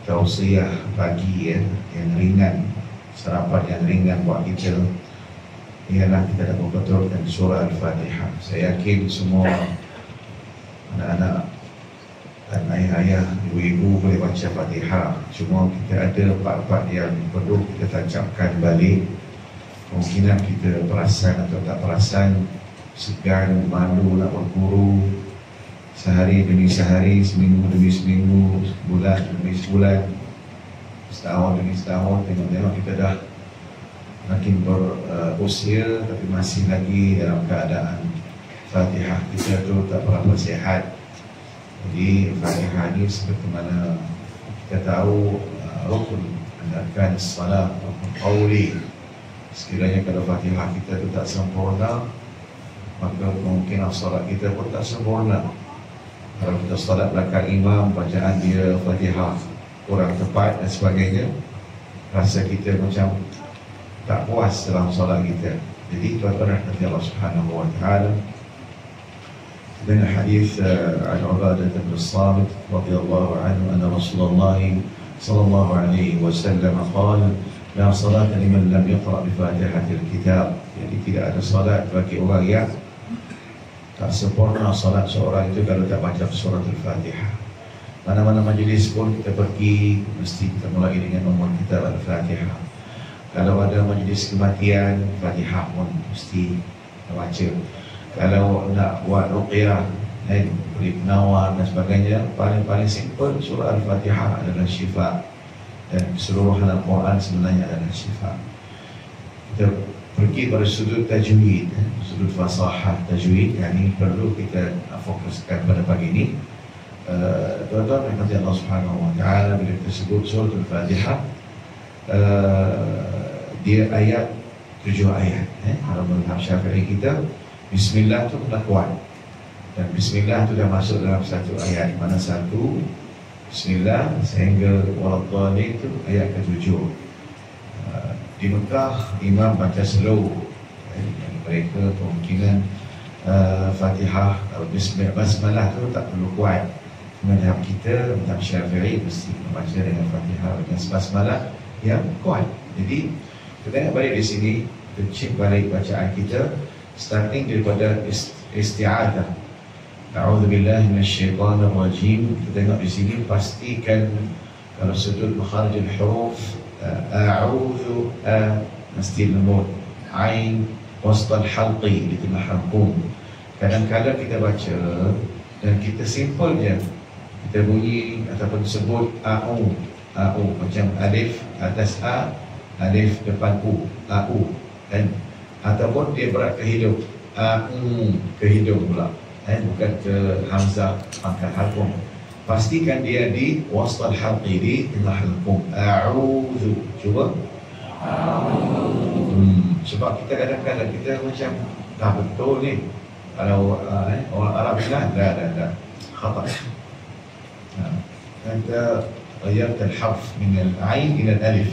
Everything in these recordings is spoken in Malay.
tausiah pagi yang ringan, sarapan yang ringan buat kita ialah kita dapat membetulkan surah Al-Fatihah. Saya yakin semua anak-anak dan ayah-ayah, ibu-ibu boleh baca Fatihah. Cuma kita ada part-part yang perlu kita tancapkan balik. Kemungkinan kita perasan atau tak perasan, segan, malu nak berguru, sehari demi sehari, seminggu demi seminggu, sebulan demi sebulan, setahun demi setahun. Tengok-tengok kita dah makin berusia tapi masih lagi dalam keadaan Fatihah kita tu tak berapa sihat. Jadi Fatihah ni seperti mana kita tahu rukun arkan salat, rukun qauli. Sekiranya kalau Fatihah kita tu tak sempurna, maka kemungkinan solat kita pun tak sempurna. Kalau kita solat belakang imam, bacaan dia Fatihah kurang tepat dan sebagainya, rasa kita macam tak puas dalam solat kita. Jadi tuan-tuan rahmati Allah Subhanahu wa taala, dengan hadis an Ubadah bin Samit radhiyallahu anhu anna Rasulullah sallallahu alaihi wasallam qala la salata liman lam yaqra bi Fatihatil Kitab. Jadi tidak ada salat bagi orang yang tak sempurna salat seorang itu kalau tak baca surah Al-Fatihah. Mana-mana majlis pun kita pergi, mesti kita mulai dengan umur kita Al-Fatihah. Kalau ada majlis kematian, Fatihah pun mesti baca. Kalau nak buat ruqyah, beri penawar dan sebagainya, paling simple surah Al-Fatihah adalah syifa, dan keseluruhan Al-Quran sebenarnya adalah syifa. Kita pergi pada sudut tajwid, sudut fasahah tajwid, yang ini perlu kita fokuskan pada pagi ini. Tuan-tuan rahmati Allah Subhanahu wa taala, bila kita sebut surah Al-Fatihah, dia ayat 7 ayat. Kalau mazhab Syafi'i kita, Bismillah tu kena kuat, dan Bismillah tu dah masuk dalam satu ayat. Mana satu Bismillah sehingga waladhdallin itu ayat ke-7. Di Mekah imam baca slow, mereka kemungkinan Fatihah atau Basmalah tu tak perlu kuat. Mazhab kita, mazhab Syafi'i, mesti membaca dengan Fatihah dan Basmalah yang kuat. Jadi kita tengok balik di sini, kita cek balik bacaan kita, starting daripada isti'adah. A'udzubillahi minasyaitanir rajim. Kita tengok di sini, pastikan kalau sudut makharijul huruf, a'udzu, mesti lembut, ain wastal halqi, di tengah halqum. Kadang-kadang kita baca dan kita simple je, kita bunyi ataupun sebut a'u, macam alif atas a, alif depan u, a'u, kan? Ataupun dia berat ke hidung, ke hidung pula, bukan ke hamzah pangkal halqum. Pastikan dia di wastal halqi, di tengah halqum. A'udzu, cuba. Sebab kita kadang-kadang kita macam dah betul ni. Kalau orang Arab bilang dah khata. Anta ghayyart al-harf min al-ain ila al-alif.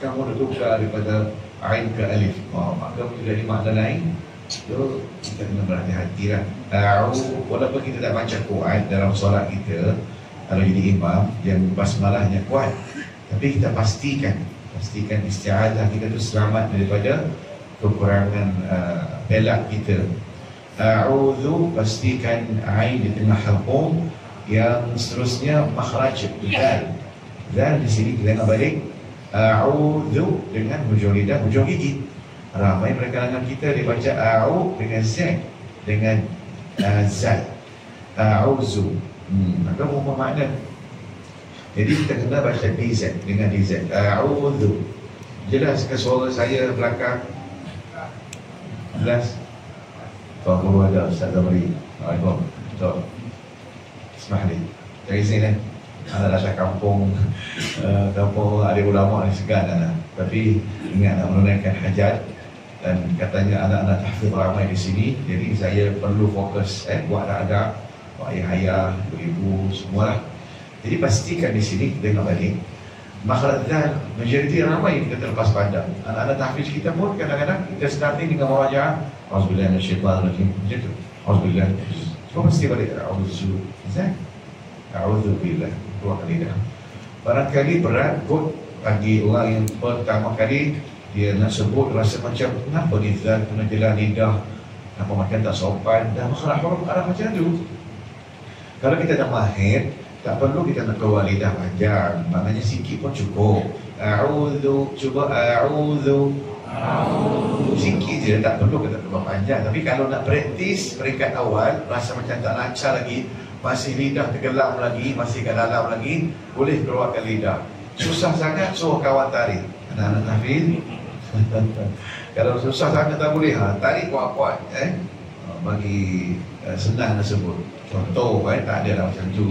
Kamu dah tukar daripada ain ke alif. Maka jadi makna lain. So kita kena berhati-hati lah. Walaupun kita tak baca Quran dalam solat kita, kalau jadi imam yang basmalahnya kuat, tapi kita pastikan isti'adah kita tu selamat daripada kekurangan belak kita. A'udzu, pastikan ain di tengah halqum. Yang seterusnya makhraj dal. Dal di sini kita nak balik a'udzu dengan hujung lidah, hujung gigi. Ramai mereka kalangan kita dia baca a'u dengan z, dengan zat, a'udzu. Maka apa makna? Jadi kita kena baca dz dengan dz, a'udzu. Jelas ke suara saya belakang? Jelas? Tuan Guru ada, Ustaz Zamri. Assalamualaikum. Betul. Ismah ni, cari izin anak dasar kampung, kampung adik ulama ni segan anak. Tapi ingat nak menunaikan hajat, dan katanya anak-anak tahfiz ramai di sini. Jadi saya perlu fokus buat anak-anak, buat ayah-ayah, ibu-ibu, semualah. Jadi pastikan di sini kita tengok balik makhraj dzal, majoriti ramai kita terlepas pandang. Anak-anak tahfiz kita pun kadang-kadang kita starting dengan murajaah, auzubillahi minasyaitanir rajim, macam tu. Auzubillahi. Kau mesti balik a'udzu. Zat. A'udzu billah. Dua kali dah. Barangkali berat pun bagi orang yang pertama kali dia nak sebut, rasa macam kenapa ni Zat kena jelas lidah, kenapa makan tak sopan, dah makhraj huruf Arab macam tu. Kalau kita dah mahir, tak perlu kita nak keluar lidah panjang, maknanya sikit pun cukup. A'udhu, cuba a'udhu, sikit je, tak perlu kita keluar panjang. Tapi kalau nak praktis peringkat awal, rasa macam tak lancar lagi, masih lidah tergelam lagi, masih kat dalam lagi, boleh keluarkan lidah. Susah sangat, suruh kawan tarik. Anak-anak tahfiz, kalau susah sangat tak boleh, tarik kuat-kuat, bagi senang nak sebut. Contoh, tak ada lah macam tu.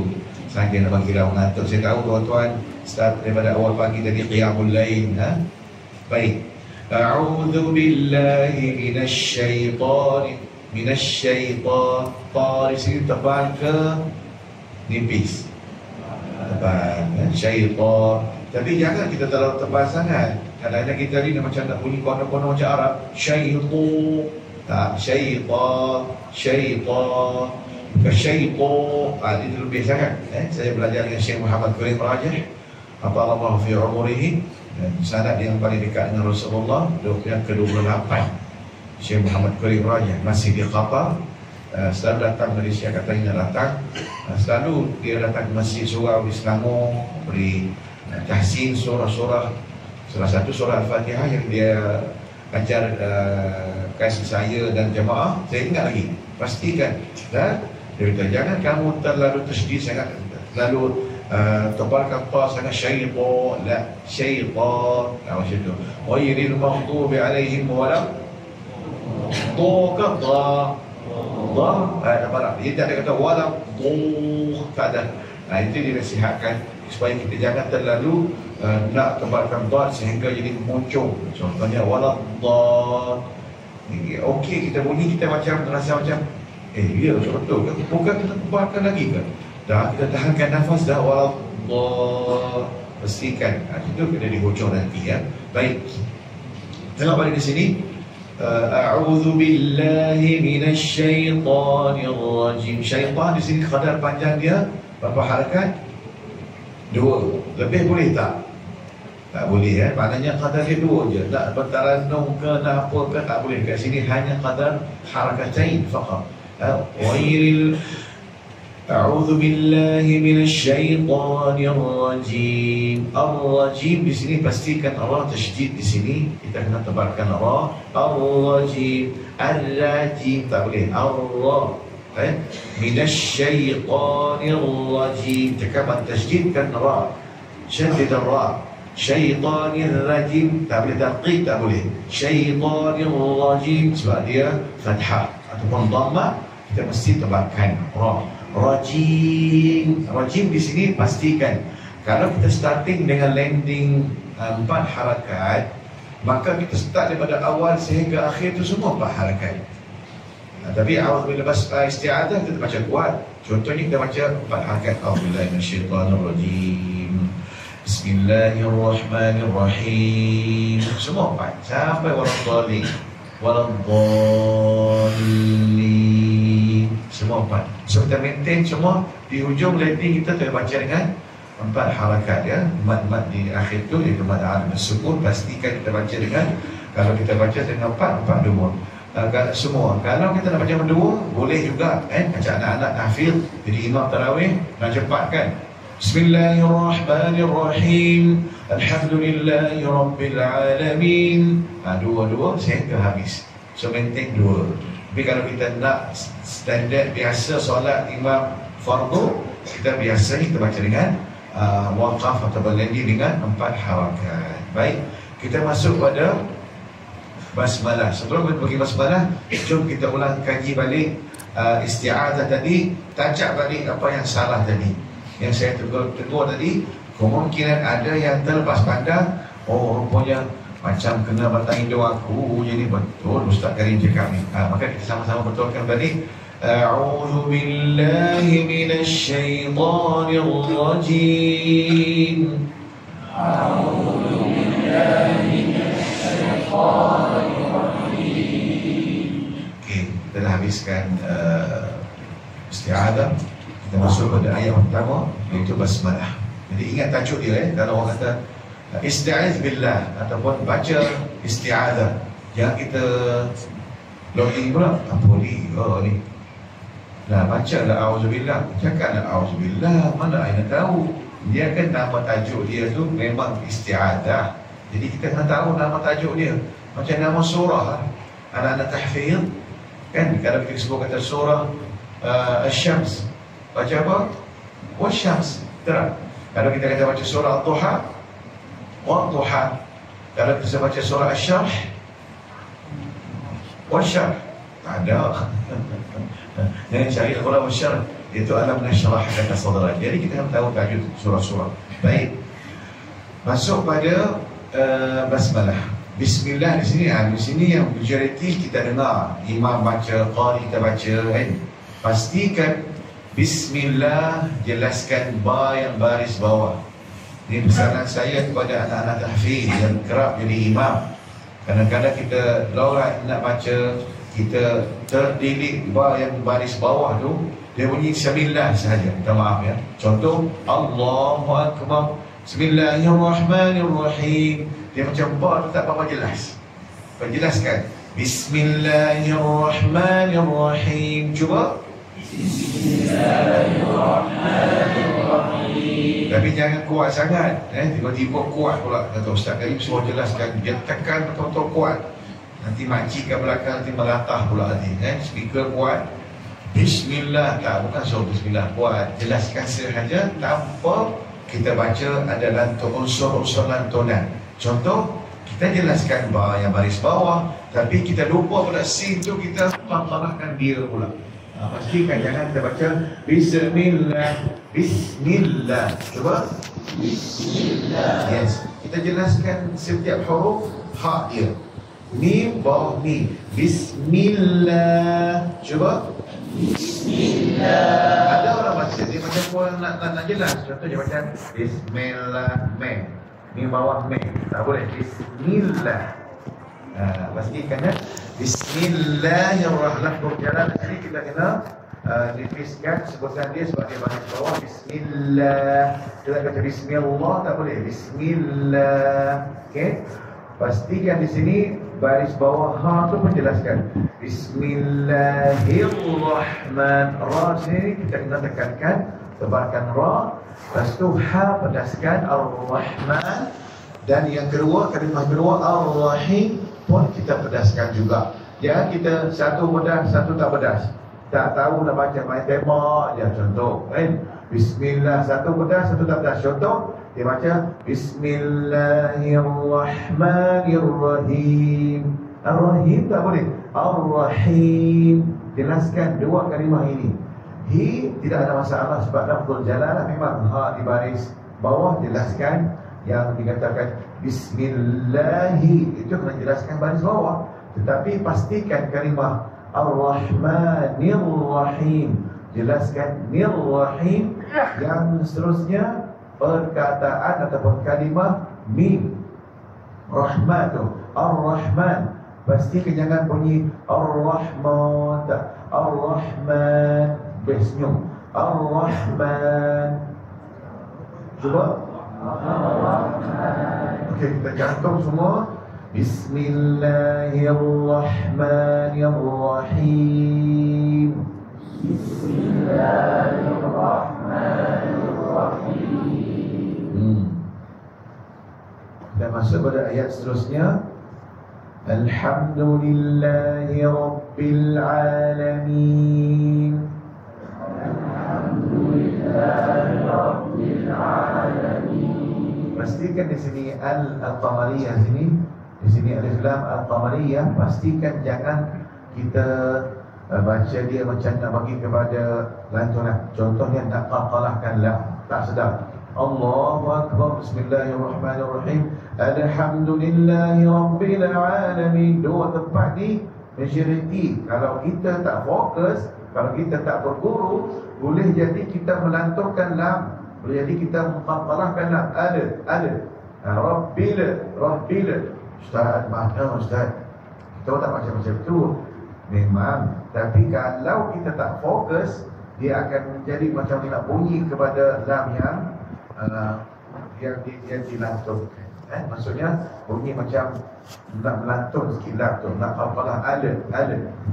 Saya nak bagi dah mengantuk. Saya tahu tuan-tuan start daripada awal pagi tadi qiyamul lain. Baik. A'udzu billahi minasyaitan. Di sini tebal ke nipis? Tebal, syaitan. Tapi jangan kita terlalu tebal sangat. Kadang-kadang kita ni macam nak bunyi kono-kono macam Arab. Syaitan. Tak, syaitan. Syaitan. Ini lebih sangat. Saya belajar dengan Syekh Muhammad Karim Rajih, Atallahu fi umurihi, sanad yang paling dekat dengan Rasulullah, yang ke-28. Syekh Muhammad Karim Rajih masih di Qatar. Selalu datang Malaysia, katanya datang. Selalu dia datang ke Masjid Surau di Selangor, beri tahsin surah-surah. Salah satu surah Al-Fatihah yang dia ajar kasih saya dan jemaah, saya ingat lagi. Pastikan dia kata, jangan kamu terlalu tasydid sangat, terlalu tebalkan ta sangat, syaitan, la syaitan, macam tu. Ghairil maghdubi alaihim wala dha, dia tak ada kata wala dha, tak ada. Itu dia nasihatkan supaya kita jangan terlalu nak tebalkan dha sehingga jadi muncul. Contohnya wala dha. Okey, kita bunyi, kita macam rasa macam ya betul ke? Bukan kita tebalkan lagi ke? Dah, kita tahankan nafas dah. Wallah, pastikan itu kena dihujung nanti, ya. Baik, tengok balik di sini. A'udzu billahi minasyaitonir rajim. Syaitan di sini kadar panjang dia berapa harakat? 2. Lebih boleh tak? Tak boleh, maknanya kadar dia 2 je. Tak bertaranum ke nak apa ke, tak boleh. Kat sini hanya kadar harakatain faqat. A'udzu billahi minasyaitonir rajim. Ar-rajim di sini pastikan ra tasydid di sini, kita kena tebalkan ra. Ar-rajim, ar-rajim tak boleh. Ar-ra, minasyaitonir rajim, cakap tasydid kan ra. Syaddid ra. Syaitanir rajim tak boleh, taqiq tak boleh. Syaitanir rajim sebab dia fathah ataupun dhammah, kita mesti tebalkan ra. Rajim, rajim di sini pastikan kalau kita starting dengan landing 4 harakat, maka kita start daripada awal sehingga akhir itu semua 4 harakat. Tapi awal bila isti'adah kita baca kuat. Contohnya kita baca 4 harakat. A'udzubillahi minasyaitonir rajim, bismillahirrahmanirrahim, semua 4 sampai waladhdallin. Waladhdallin, semua 4. So kita maintain semua. Di hujung landing kita baca dengan 4 harakat, ya. Mad-mad di akhir tu iaitu mad al sukun, pastikan kita baca dengan, kalau kita baca dengan 4 dua. Semua. Kalau kita nak baca berdua, boleh juga, macam anak-anak tahfiz jadi imam tarawih, nak cepatkan. Bismillahirrahmanirrahim, alhamdulillahi rabbil alamin. Dua-dua sehingga habis. So maintain 2. Tapi kalau kita nak standard biasa solat imam fardu, kita biasa kita baca dengan waqaf atau berlandi dengan 4 harakat. Baik, kita masuk pada basmalah. Sebelum kita pergi basmalah, jom kita ulang kaji balik isti'adah tadi, tajak balik apa yang salah tadi. Yang saya tegur tadi, kemungkinan ada yang terlepas pandang. Oh, rupanya macam kena batang hidung aku. Jadi betul Ustaz Karim cakap ni. Maka kita sama-sama betulkan balik. A'udzu billahi minasyaitonir rajim. A'udzu billahi minasyaitonir rajim. Okey, kita dah habiskan isti'adah. Kita masuk pada ayat pertama, iaitu basmalah. Jadi ingat tajuk dia kalau orang kata isti'az billah ataupun baca isti'adzah, jangan kita login pula apa ni, ni nah baca lah auzubillah, cakap lah auzubillah, mana saya nak tahu dia kan nama tajuk dia tu memang isti'adzah. Jadi kita kena tahu nama tajuk dia. Macam nama surah anak-anak tahfiz kan, kalau kita sebut kata surah Asy-Syams, baca apa? Wasyams, terang. Kalau kita kata baca surah Ad-Duha, Wad-Duha. Kalau kita baca surah Asy-Syarh, Wasyarh. Tak ada. Jangan cari Al-Quran Wasyarh, itu alam nasyrah laka sadrak. Jadi kita harus tahu tajuk surah-surah. Baik, masuk pada basmalah. Bismillah di sini, di sini yang majoriti kita dengar imam baca, qari kita baca kan. Pastikan Bismillah, jelaskan ba yang baris bawah. Ini pesanan saya kepada anak-anak tahfiz yang kerap jadi imam. Kadang-kadang kita lorat nak baca, kita terdidik ba yang baris bawah tu, dia bunyi Bismillah sahaja. Minta maaf ya. Contoh, Allahu Akbar, Bismillahirrahmanirrahim. Dia macam ba tu tak apa jelas. Penjelaskan Bismillahirrahmanirrahim. Cuba Bismillahirrahmanirrahim. Tapi jangan kuat sangat, tiba-tiba kuat pula. Kata Ustaz Karim suruh jelaskan, dia tekan betul-betul kuat. Nanti makcik kat belakang nanti melatah pula nanti, speaker kuat. Bismillah, tak, bukan suruh Bismillah, kuat. Jelaskan sahaja tanpa kita baca ada unsur-unsur lantunan. Contoh, kita jelaskan ba yang baris bawah, tapi kita lupa pada sin tu kita palahkan dia pula. Pastikan jangan kita baca Bismillah, Bismillah. Cuba Bismillah. Yes, kita jelaskan setiap huruf hak dia. Mim, ba, mim. Bismillah. Cuba Bismillah. Ada orang baca dia macam orang nak jelas. Contoh dia baca Bismillah, mem. Mim bawah mem. Tak boleh Bismillah. Pastikan ya. Bismillahirrahmanirrahim. Berjalan sini kita kena nipiskan sebutan dia sebagai baris bawah. Bismillah. Kita kata Bismillah tak boleh. Bismillah. Okey. Pastikan di sini baris bawah ha tu menjelaskan Bismillahirrahmanirrahim. Ra sini kita kena tekankan, tebarkan ra. Lepas tu ha pedaskan Ar-Rahman. Dan yang kedua, kalimah kedua Ar-Rahim pun kita pedaskan juga. Jangan kita satu pedas, satu tak pedas. Tak tahu nak baca main tema je. Contoh kan, Bismillah satu pedas, satu tak pedas. Contoh dia baca Bismillahirrahmanirrahim. Ar-Rahim tak boleh. Ar-Rahim. Jelaskan dua kalimah ini. Hi tidak ada masalah sebab lafzul jalalah memang ha di baris bawah. Jelaskan yang dikatakan Bismillahi itu kena jelaskan baris bawah. Tetapi pastikan kalimah Ar-Rahmanirrahim, jelaskan Nirrahim. Yang seterusnya perkataan ataupun kalimah Mim Rahman tu Ar-Rahman, pastikan jangan bunyi Ar-Rahman, tak, Ar-Rahman senyum. Ar-Rahman. Cuba okey, kita cantum semua. Bismillahirrahmanirrahim. Bismillahirrahmanirrahim. Kita masuk pada ayat seterusnya. Alhamdulillahi Rabbil Alamin. Alhamdulillahi Rabbil Alamin. Pastikan di sini Al-Qamariyah sini, di sini alif lam Al-Qamariyah. Pastikan jangan kita baca dia macam nak bagi kepada lantunan. Contohnya nak qalahkan la, tak sedap. Allahu Akbar, Bismillahirrahmanirrahim, Alhamdulillahi Rabbil Alamin. Dua tempat ni majoriti. Kalau kita tak fokus, kalau kita tak berguru, boleh jadi kita melanturkan lam, boleh jadi kita mengqalahkan lam. Ada Rabbil, Rabbil. Ustaz, mana Ustaz? Kita tak baca macam tu. Memang, tapi kalau kita tak fokus, dia akan menjadi macam nak bunyi kepada lam yang dia dilantunkan. Maksudnya bunyi macam nak melantun sikit tu, nak apalah ada.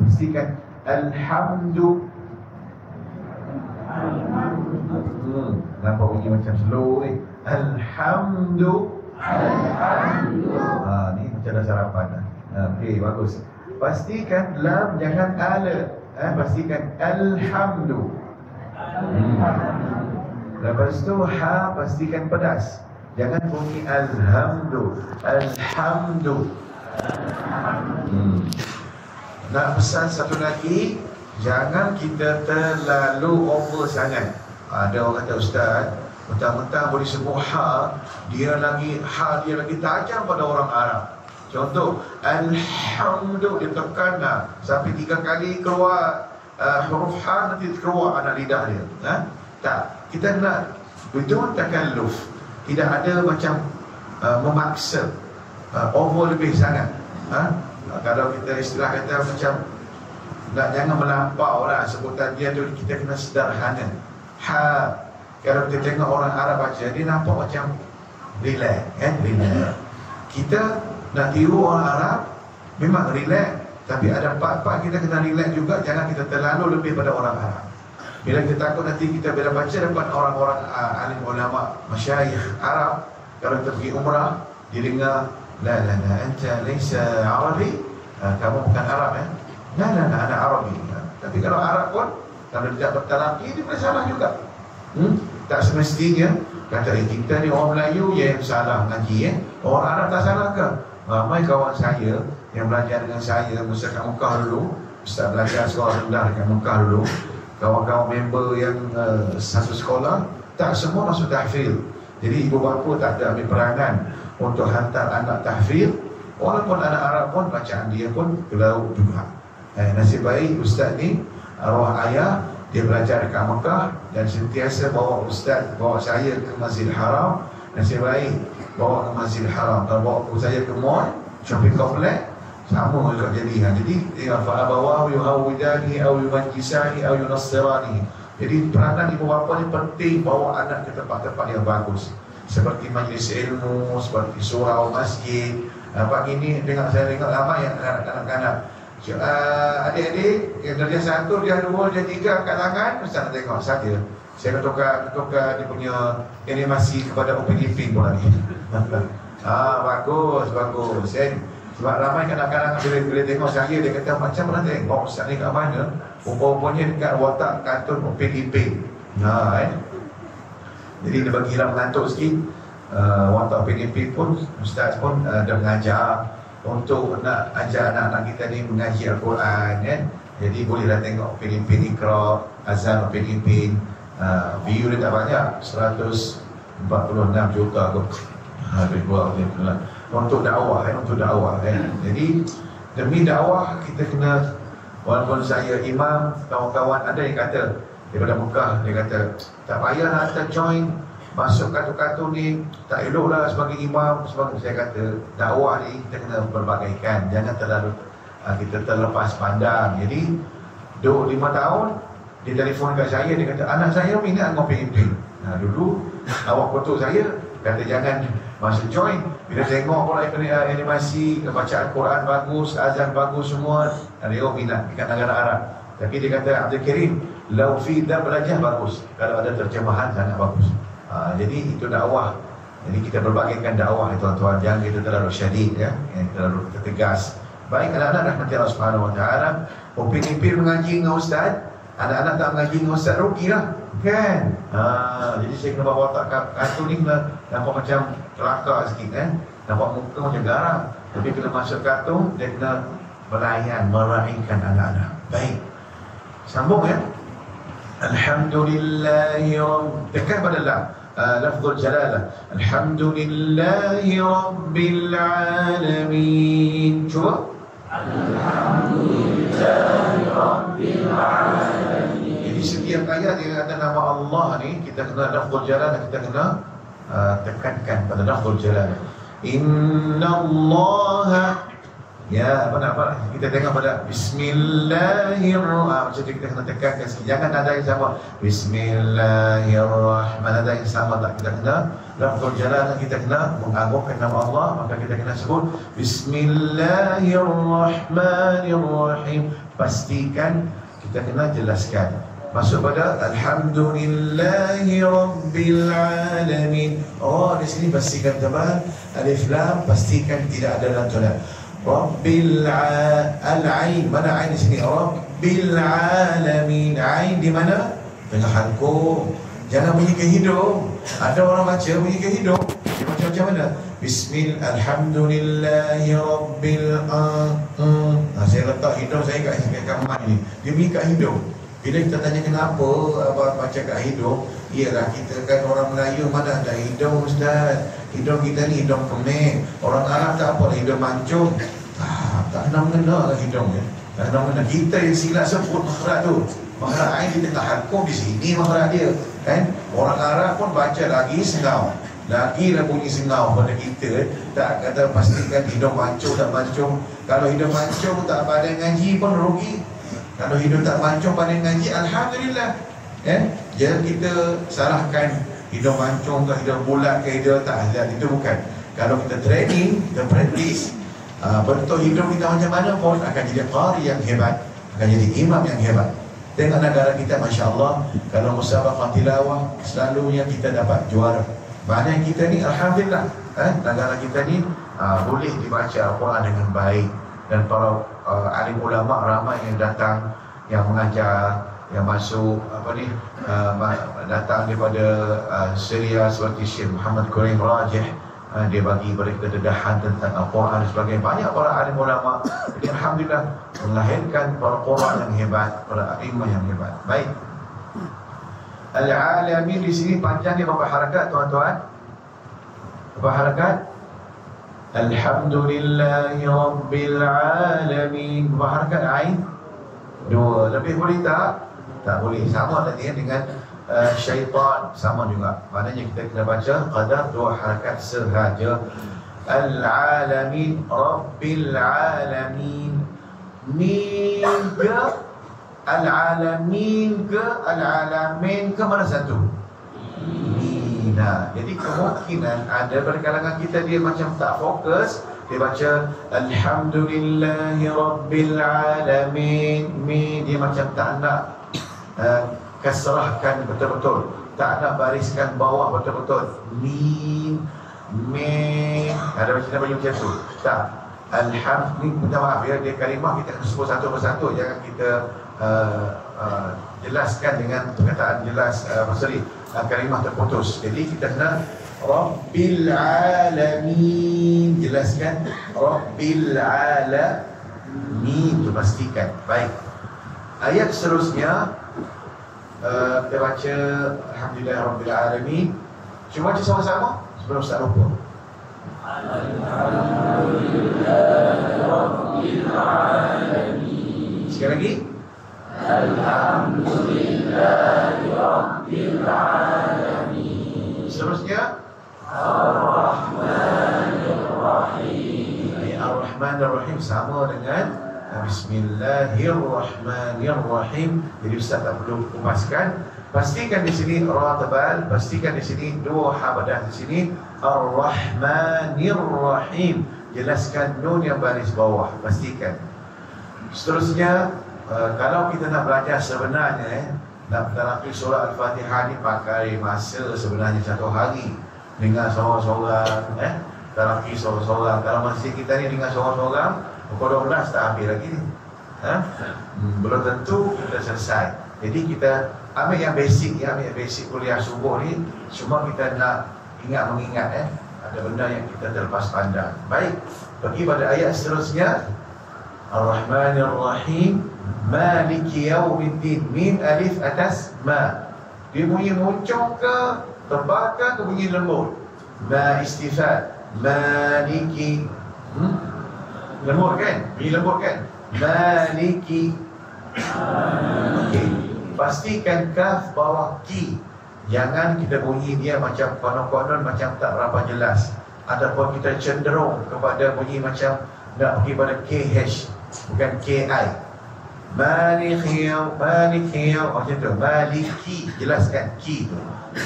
Pastikan alhamdu. Nampak bunyi macam slow ni. Alhamdu. Ni macam dah sarapan. Okey, bagus. Pastikan lam jangan ala. Pastikan alhamdu. Lepas tu ha pastikan pedas. Jangan bunyi alhamdu. Nak pesan satu lagi, jangan kita terlalu over sangat. Ada orang kata, ustaz, mentang-mentang boleh sebut ha dia lagi tajam pada orang Arab. Contoh, alhamdu dia tekan sampai 3 kali keluar huruf ha, nanti keluar anak lidah dia. Tak, kita nak bidun takalluf. Tidak ada macam memaksa over lebih sangat. Kalau kita istilah kata macam jangan melampau lah sebutan dia tu, kita kena sederhana. Ha, kalau kita tengok orang Arab baca, dia nampak macam relax, relax. Kita nak tiru orang Arab memang relax, tapi ada part-part kita kena relax juga. Jangan kita terlalu lebih pada orang Arab. Bila kita takut nanti kita bila baca depan orang-orang alim ulama, masyayikh Arab, kalau kita pergi umrah, dia dengar la anta laysa Arabi, kamu bukan Arab la ana Arabi. Tapi kalau Arab pun kalau tidak bertalaqi, dia boleh salah juga. Tak semestinya kata kita ni orang Melayu yang salah ngaji. Orang Arab tak salah ke? Ramai kawan saya yang belajar dengan saya masa kat Mekah dulu, ustaz belajar sekolah rendah dekat Mekah dulu. Kawan-kawan member yang satu sekolah, tak semua masuk tahfiz. Jadi ibu bapa tak ada ambil peranan untuk hantar anak tahfiz. Walaupun anak Arab pun bacaan dia pun kelau juga. Nasib baik ustaz ni, arwah ayah, dia belajar dekat Mekah dan sentiasa bawa ustaz, bawa saya ke Masjidil Haram. Nasib baik bawa ke Masjidil Haram. Kalau bawa saya ke mall, shopping complex, sama juga jadi. Jadi fa'abawahu yuhawidani au yumajjisani au yunassirani. Jadi peranan ibu bapa ni penting bawa anak ke tempat-tempat yang bagus, seperti majlis ilmu, seperti surau masjid. Pagi ni saya tengok ramai anak-anak adik-adik yang darjah 1, darjah 2, darjah 3 kat tangan. Ustaz nak tengok saja. Saya tukar dia punya animasi kepada Upin Ipin pula ni. Bagus. Sebab ramai kadang-kadang bila tengok saya, dia kata macam mana tengok ustaz ni kat mana, rupa-rupanya dekat watak kartun Upin Ipin. Jadi dia bagilah mengantuk sikit. Watak Upin Ipin pun, ustaz pun dah mengajar untuk nak ajar anak-anak kita ni mengaji Al-Quran, Jadi bolehlah tengok Upin Ipin Iqra, azan Upin Ipin. View dia tak banyak, 146 juta kot. Untuk dakwah, Jadi demi dakwah kita kena, walaupun saya imam, kawan-kawan ada yang kata daripada Mekah, dia kata tak payah nak join masuk kartu-kartu ni, tak eloklah sebagai imam. Saya kata dakwah ni kita kena berbagaikan, jangan terlalu kita terlepas pandang. Jadi 5 tahun dia telefon kat saya, dia kata anak saya minat Upin Ipin. Dulu awak kutuk saya, kata jangan masuk join. Bila tengok pula animasi, bacaan Quran bagus, azan bagus semua, dia minat dekat negara Arab. Tapi dia kata Abdul Karim, lau fi dabrajah bagus, kalau ada terjemahan sangat bagus. Jadi itu dakwah. Jadi kita berbagaikan dakwah, tuan-tuan. Jangan kita terlalu syadid, terlalu tegas. Baik anak-anak rahmati Allah Subhanahu Wa Taala. Upin Ipin mengaji dengan ustaz, anak-anak tak mengaji dengan ustaz, rugilah, kan? Jadi saya kena bawa watak kartun ni kena nampak macam kelakar sikit, nampak muka macam garang. Tapi kena masuk kartun, dia kena meraihkan anak-anak. Baik, sambung Alhamdulillahi tekan pada lam, lafzul jalalah. Alhamdulillahi Rabbil Alamin. Cuba. Alhamdulillahi Rabbil Alamin. Jadi setiap ayat yang ada nama Allah ni, kita kena lafzul jalalah, kita kena tekankan pada lafzul jalalah. Inna Allah Ya, apa? Kita tengok pada Bismillahirrahmanirrahim. Macam tu kita kena tekankan sikit. Jangan ada yang sama. Bismillahirrahmanirrahim. Ada yang sama tak? Kita kena lafzul jalalah, kita kena mengagungkan nama Allah. Maka kita kena sebut Bismillahirrahmanirrahim. Pastikan kita kena jelaskan. Masuk pada Alhamdulillahi Rabbil Alamin. Oh, di sini pastikan tambahan alif lam, pastikan tidak ada lantunan. Rabbil al-ain, mana ain di sini? Rabbil alamin. Ain di mana? Tengah halqum. Jangan bunyi ke hidung. Ada orang baca bunyi ke hidung. Dia baca macam mana? Alhamdulillahi Rabbil saya letak hidung saya kat kamar ni. Dia bunyi kat hidung. Bila kita tanya kenapa abang baca kat hidung, ialah kita kan orang Melayu mana ada hidung ustaz. Hidung kita ni hidung kemek. Orang Arab tak apa, hidung mancung. Tak kena mengena lah hidung ya. Tak kena mengena. Kita yang silap sebut makhraj tu. Makhraj ain kita tak hakum di sini makhraj dia. Kan? Orang Arab pun baca lagi sengau. Lagi lah bunyi sengau pada kita. Tak kata pastikan hidung mancung tak mancung. Kalau hidung mancung tak pandai ngaji pun rugi. Kalau hidung tak mancung pandai ngaji, alhamdulillah. Jangan kita salahkan hidung mancung ke hidung bulat ke hidung tak ada, itu bukan. Kalau kita training, kita praktis, bentuk hidung kita macam mana pun akan jadi qari yang hebat, akan jadi imam yang hebat. Tengok negara kita, Masya Allah, kalau musabaqah tilawah selalunya kita dapat juara. Mana kita ni alhamdulillah, negara kita ni boleh dibaca Al-Quran dengan baik. Dan para alim ulama ramai yang datang, yang mengajar, yang masuk datang daripada Syria seperti Syekh Muhammad Qurein Rajih. Dia bagi mereka dedahan tentang Al-Quran dan sebagainya. Banyak para alim ulama. Jadi alhamdulillah melahirkan para qurra yang hebat, para imam yang hebat. Baik. Al-alamin di sini panjang dia berapa harakat tuan-tuan? Berapa harakat? Alhamdulillahi Rabbil Alamin. Berapa harakat ain? 2. Lebih boleh tak? Tak boleh. Sama tadi dengan syaitan. Sama juga. Maknanya kita kena baca qadar 2 harakat sahaja. Al-Alamin, Rabbil Alamin. Min ke Al-Alamin ke Al-Alamin ke mana satu? Nah, jadi kemungkinan ada pada kalangan kita dia macam tak fokus. Dia baca Alhamdulillahi Rabbil Alamin. Dia macam tak nak kasrahkan betul-betul, tak nak bariskan bawah betul-betul. Min. Ada macam tu. Tak. Alhamdulillah, minta maaf ya, dia kalimah kita sebut satu persatu. Jangan kita jelaskan dengan perkataan jelas kalimah terputus. Jadi kita kena Rabbil Alamin. Jelaskan Rabbil Alamin, itu pastikan. Baik. Ayat seterusnya kita baca Alhamdulillah Rabbil Alamin. Cuba baca sama-sama sebelum Ustaz lupa. Alhamdulillah Rabbil Alamin. Sekali lagi. Alhamdulillah Rabbil Alamin. Seterusnya Ar-Rahmanir-Rahim. Ar-Rahmanir-Rahim sama dengan Bismillahirrahmanirrahim. Jadi Ustaz tak perlu kupaskan. Pastikan di sini ra tebal, pastikan di sini 2 habadah di sini Ar-Rahmanir-Rahim. Jelaskan nun yang baris bawah, pastikan. Seterusnya kalau kita nak belajar sebenarnya nak talaqi surah Al-Fatihah ni pakai masa sebenarnya 1 hari. Dengar sorang-sorang, talaqi sorang-sorang. Kalau masjid kita ni dengar sorang-sorang, pukul 12 tak habis lagi ni. Belum tentu kita selesai. Jadi kita ambil yang basic, ambil basic kuliah subuh ni. Cuma kita nak mengingat ada benda yang kita terlepas pandang. Baik, pergi pada ayat seterusnya. Ar-Rahmanir-Rahim, Maliki Yaumiddin. Mim alif atas ma. Dia bunyi muncung ke tebal ke bunyi lembut? Ma istifad. Maliki. Lembut kan? Bunyi lembut kan? Maliki. Okey. Pastikan kaf bawah ki. Jangan kita bunyi dia macam konon-konon, macam tak berapa jelas. Ataupun kita cenderung kepada bunyi macam nak pergi pada KH, bukan KI. Maliki macam tu. Maliki, jelaskan ki tu.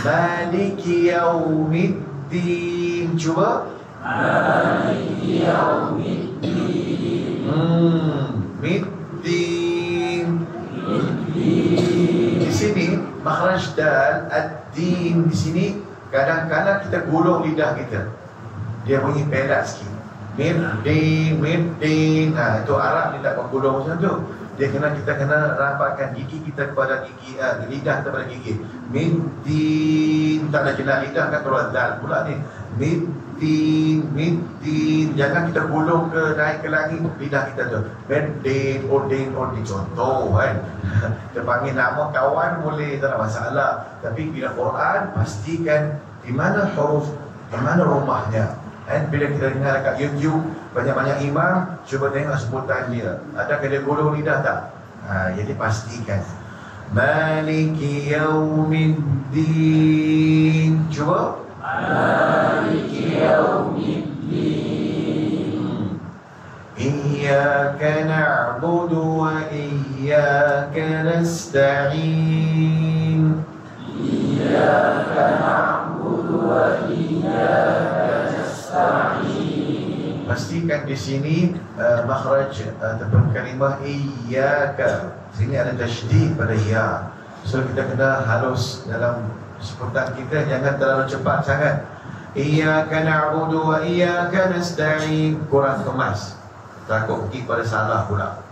Maliki yaumiddin. Cuba. Maliki yaumiddin. Middin. Di sini makhraj dal ad-din di sini kadang-kadang kita gulung lidah kita. Dia bunyi pelat sikit. Middin. Itu Arab dia tak gulung macam tu. Kita kena rapatkan gigi kita kepada gigi, lidah kepada gigi. Middin. Tak ada jelas lidah kan keluar dal pula ni. Middin. Jangan kita gulung ke naik ke langit lidah kita tu. Middin, Odin. Contoh kan. Kita panggil nama kawan boleh, tak ada masalah. Tapi bila Quran, pastikan di mana huruf, di mana rumahnya. Bila kita dengar dekat YouTube, banyak-banyak imam, cuba tengok sebutan dia. Adakah dia gulung lidah tak? Jadi pastikan. Maliki yaumiddin. Cuba. Maliki yaumiddin. Iyyaka na'budu wa iyyaka nasta'in. Iyyaka na'budu wa iyyaka nasta'in. Pastikan di sini makhraj ataupun kalimah iyyaka. Sini ada tasydid pada ya. So kita kena halus dalam sebutan kita, jangan terlalu cepat sangat. Iyyaka na'budu wa iyyaka nasta'in. Kurang kemas. Takut pergi pada salah pula.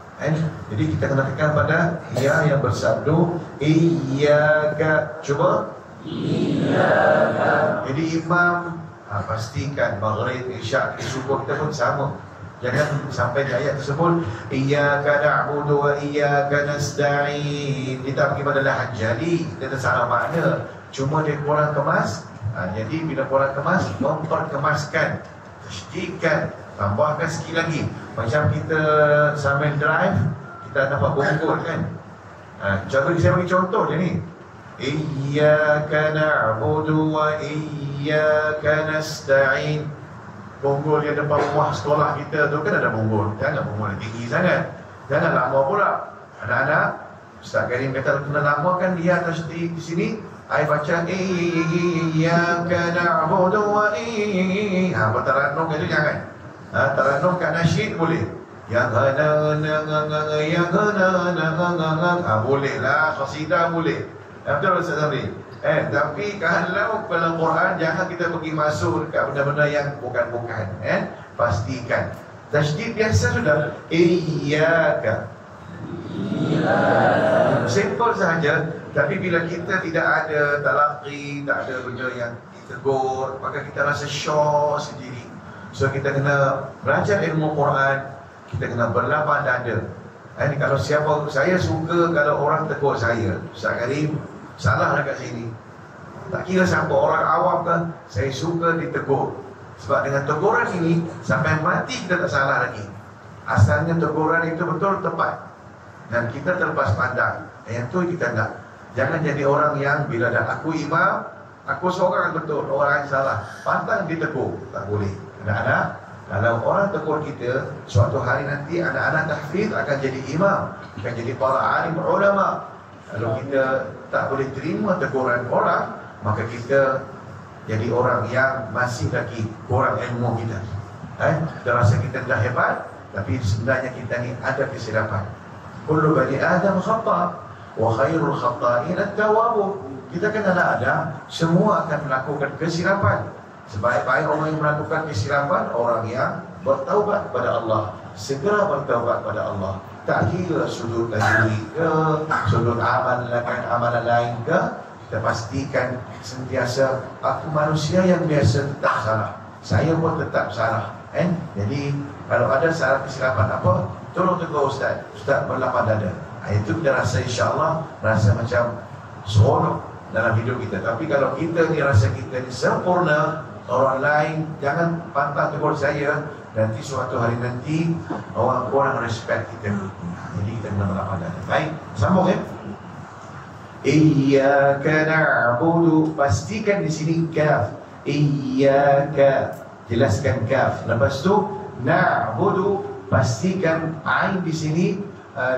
Jadi kita kena tekan pada ya yang bersabdu iyyaka. Cuba. Iyyaka. Jadi imam pastikan maghrib, isyak, subuh kita pun sama. Jangan sampai di ayat tersebut iyyaka na'budu wa iyyaka nasta'in. Kita pergi pada lahad jadi kita salah makna. Cuma dia kurang kemas. Jadi bila kurang kemas, memperkemaskan, tasydidkan, tambahkan sikit lagi. Macam kita sambil drive, kita dapat bonggol kan. Contoh saya bagi contoh je ni. Iyyaka na'budu wa iyyaka nasta'in. Bonggol yang depan rumah sekolah kita tu kan ada bonggol. Jangan bonggol yang tinggi sangat. Jangan lama pula. Anak-anak, Ustaz Karim kata kena lamakan dia atas di sini. Saya baca iyyaka na'budu wa iyyaka. Taranum itu jangan. Taranum kat nasyid boleh. Ya ghana boleh lah. Qasidah boleh. Betul Ustaz Zamri? Tapi kalau dalam Quran jangan kita pergi masuk dekat benda-benda yang bukan-bukan. Pastikan. Tasydid biasa sudah. Iyyaka. Simple sahaja. Tapi bila kita tidak ada talaqi, tak ada benda yang ditegur, maka kita rasa syok sendiri. So kita kena belajar ilmu Quran, kita kena berlapang dada. Kalau siapa, saya suka kalau orang tegur saya, Ustaz Karim salah dekat sini. Tak kira siapa, orang awam kan, saya suka ditegur. Sebab dengan teguran ini sampai mati kita tak salah lagi. Asalnya teguran itu betul tepat dan kita terlepas pandang. Yang tu kita nak. Jangan jadi orang yang bila dah aku imam, aku seorang betul, orang yang salah, pantang ditegur. Tak boleh. Anak-anak, kalau orang tegur kita, suatu hari nanti anak-anak tahfiz akan jadi imam, akan jadi para alim ulama. Kalau kita tak boleh terima teguran orang, maka kita jadi orang yang masih lagi kurang ilmu kita. Kita rasa kita dah hebat, tapi sebenarnya kita ni ada kesilapan. Kullu bani Adam khata' wa khairul khata'in at-tawwabun. Kita kena ada, semua akan melakukan kesilapan. Sebaik-baik orang yang melakukan kesilapan, orang yang bertaubat kepada Allah, segera bertaubat kepada Allah. Tak kira sudut lagi ke, sudut amalan lain ke, kita pastikan sentiasa aku manusia yang biasa tetap salah, saya pun tetap salah. Jadi kalau ada salah kesilapan apa, tolong tegur Ustaz, Ustaz berlapang dada. Itu kita rasa insyaAllah rasa macam seronok dalam hidup kita. Tapi kalau kita ni rasa kita ni sempurna, orang lain jangan pantang tegur saya. Nanti suatu hari nanti orang kurang respect kita. Jadi kita kena berlapang dada. Baik, sambung ya. Iyyaka na'budu. Pastikan di sini kaf. Iyyaka. Jelaskan kaf. Lepas tu na'budu. pastikan ain di sini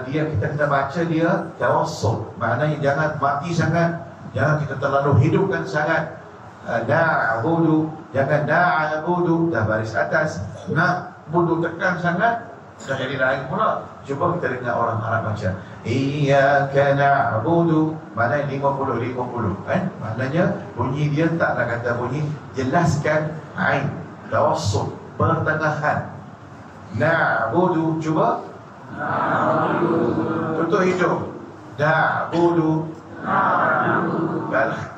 dia kita kena baca dia tawassul, maknanya jangan mati sangat, jangan kita terlalu hidupkan sangat. Na'budu, jangan na'budu dah baris atas, na'budu tekan sangat dah jadi lain pula. Cuba kita dengar orang Arab baca iyyaka na'budu, maknanya 50-50 kan, maknanya bunyi dia taklah kata bunyi, jelaskan ain tawassul, pertengahan. Na'budu, cuba na'budu, tutup hidung, na'budu, na'budu.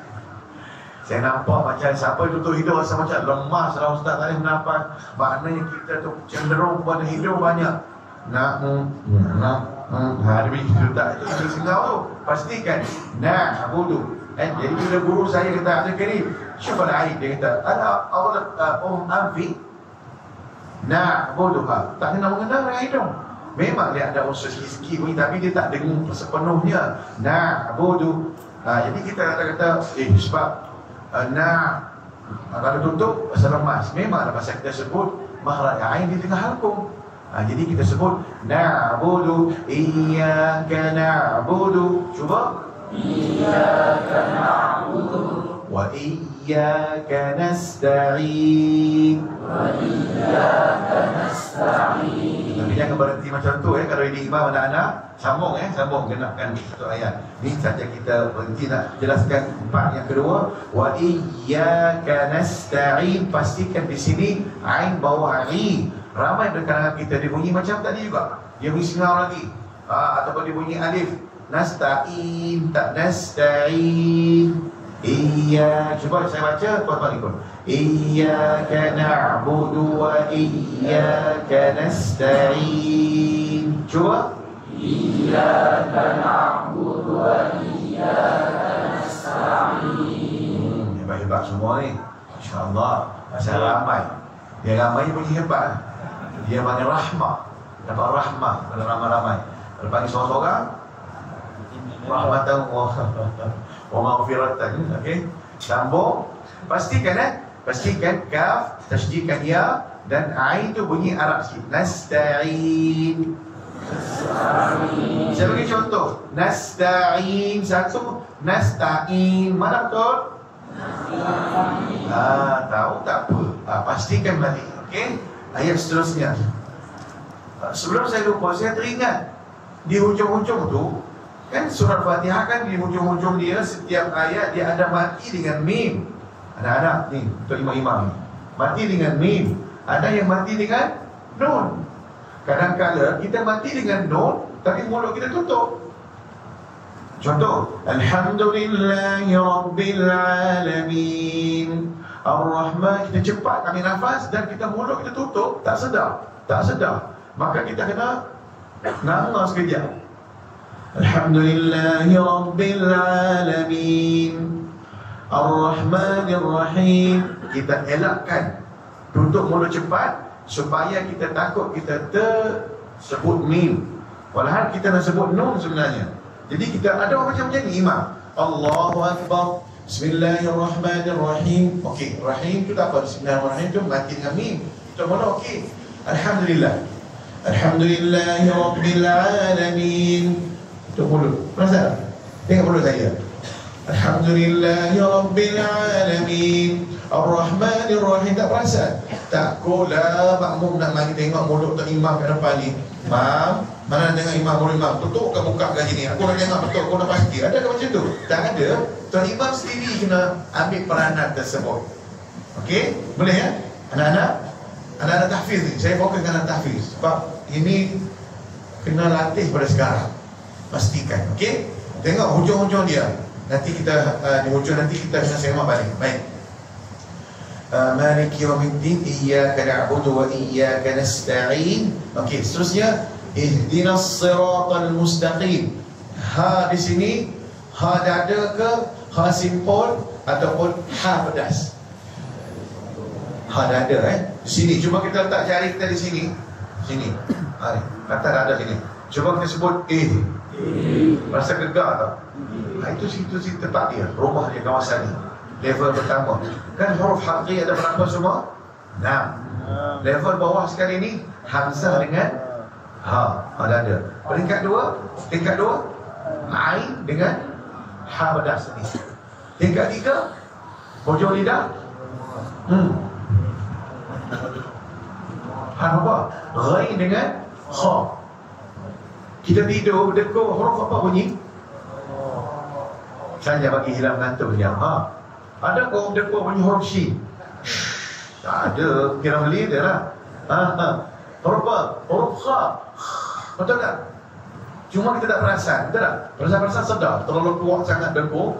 Saya nampak macam siapa tutup hidung rasa macam lemas lah ustaz tadi menampak. Maknanya kita tu cenderung pada hidung banyak. Demi itu tak itu sengau tu. Pastikan na'budu. Jadi bila guru saya kata ada kali, syukur aib dia kata, ada Allah amfi na'budu, tak kena mengenal dengan hidung. Memang dia ada unsur sikit bunyi tapi dia tak dengar sepenuhnya. Na'budu. Jadi kita kata sebab kalau tutup pasal lemas, memanglah pasal kita sebut makhraj ain di tengah halqum. Jadi kita sebut na'budu, iyyaka na'budu, cuba iyyaka na'budu wa iyyaka nasta'in, wa iyyaka nasta'in. Tapi jangan berhenti macam tu kalau ini imam anak-anak sambung sambung genapkan satu ayat. Ni saja kita berhenti nak jelaskan part yang kedua, wa iyyaka nasta'in. Pastikan di sini ain bawah i. Ramai berkalangan kita dia bunyi macam tadi juga, dia bunyi sengau lagi, ataupun dia bunyi alif. Nasta'in, tak nasta'in. Coba saya baca tuan-tuan ikut. Iyyaka na'budu wa iyyaka nasta'in. Cuba iyyaka na'budu wa iyyaka nasta'in. Hebat-hebat semua ni, insya-Allah. Pasal ramai, dia ramai bunyi hebat. Dia panggil rahmah, dapat rahmah kalau ramai-ramai. Kalau panggil seorang-seorang, rahmatan wa maghfiratan. Okey, sambung. Pastikan pastikan kaf tasydidkan ya dan ain tu bunyi Arab sikit. Nasta'in. Saya bagi contoh. Nasta'in satu, nasta'in mana betul? Tahu tak apa. Pastikan balik. Okey. Ayat seterusnya. Sebelum saya lupa, saya teringat di hujung-hujung tu kan surah Fatihah kan di hujung-hujung dia setiap ayat dia ada mati dengan mim. Anak-anak ni untuk imam-imam mati dengan mim, ada yang mati dengan nun. Kadang-kadang kita mati dengan nun tapi mulut kita tutup. Contoh, alhamdulillahi rabbil alamin. Ar-Rahman, kita cepat ambil nafas dan kita mulut kita tutup, tak sedar. Maka kita kena nama sekejap. Alhamdulillahi rabbil alamin. Ar-Rahmanir Rahim. Kita elakkan tutup mulut cepat supaya kita takut kita tersebut mim. Walhal kita nak sebut nun sebenarnya. Jadi kita ada orang macam ni imam. Allahu Akbar. Bismillahirrahmanirrahim. Okey, rahim tu tak apa. Bismillahirrahmanirrahim tu mati dengan mim. Kita mula okey. Alhamdulillah. Alhamdulillahi rabbil alamin. Tu mulut. Perasan? Tengok mulut saya. Alhamdulillahi rabbil alamin. Ar-Rahmanir Rahim. Tak perasan? Takutlah makmum nak mari tengok mulut tak imam kat depan ni. Mam, mana nak tengok imam mulut imam? Tutup ke muka kat sini? Aku nak tengok betul, aku nak pasti. Ada ke macam tu? Tak ada. Tuan imam sendiri kena ambil peranan tersebut. Okey? Boleh ya? Anak-anak tahfiz ni. Saya fokus dengan anak tahfiz sebab ini kena latih pada sekarang. Pastikan. Okey? Tengok hujung-hujung dia. Nanti kita di hujung nanti kita kena semak balik. Baik. Maliki yaumiddin, iyyaka na'budu wa iyyaka nasta'in. Okey, seterusnya ihdinas siratal mustaqim. Ha di sini, ha dada ke, ha simpul ataupun ha pedas? Ha dada di sini. Cuba kita letak jari kita di sini. Sini. Ha, kata dada sini. Cuba kita sebut rasa gegar tak? Itu situ tempat dia, rumah dia, kawasan ni. Level pertama. Kan huruf halqi ada berapa semua? 6. Level bawah sekali ni hamzah dengan Ada. Peringkat dua, ain dengan ha pedas ni. Tingkat tiga, hujung lidah. Apa? Ghain dengan kha. Kita tidur, dekor, huruf apa bunyi? Saya bagi hilang ngantuk dia. Ada kau dekor bunyi huruf shin? Tak ada, kira beli dia lah. Huruf apa? Huruf kha. Betul tak? Cuma kita tak perasan, betul tak? Perasan sedar, terlalu kuat sangat dekor.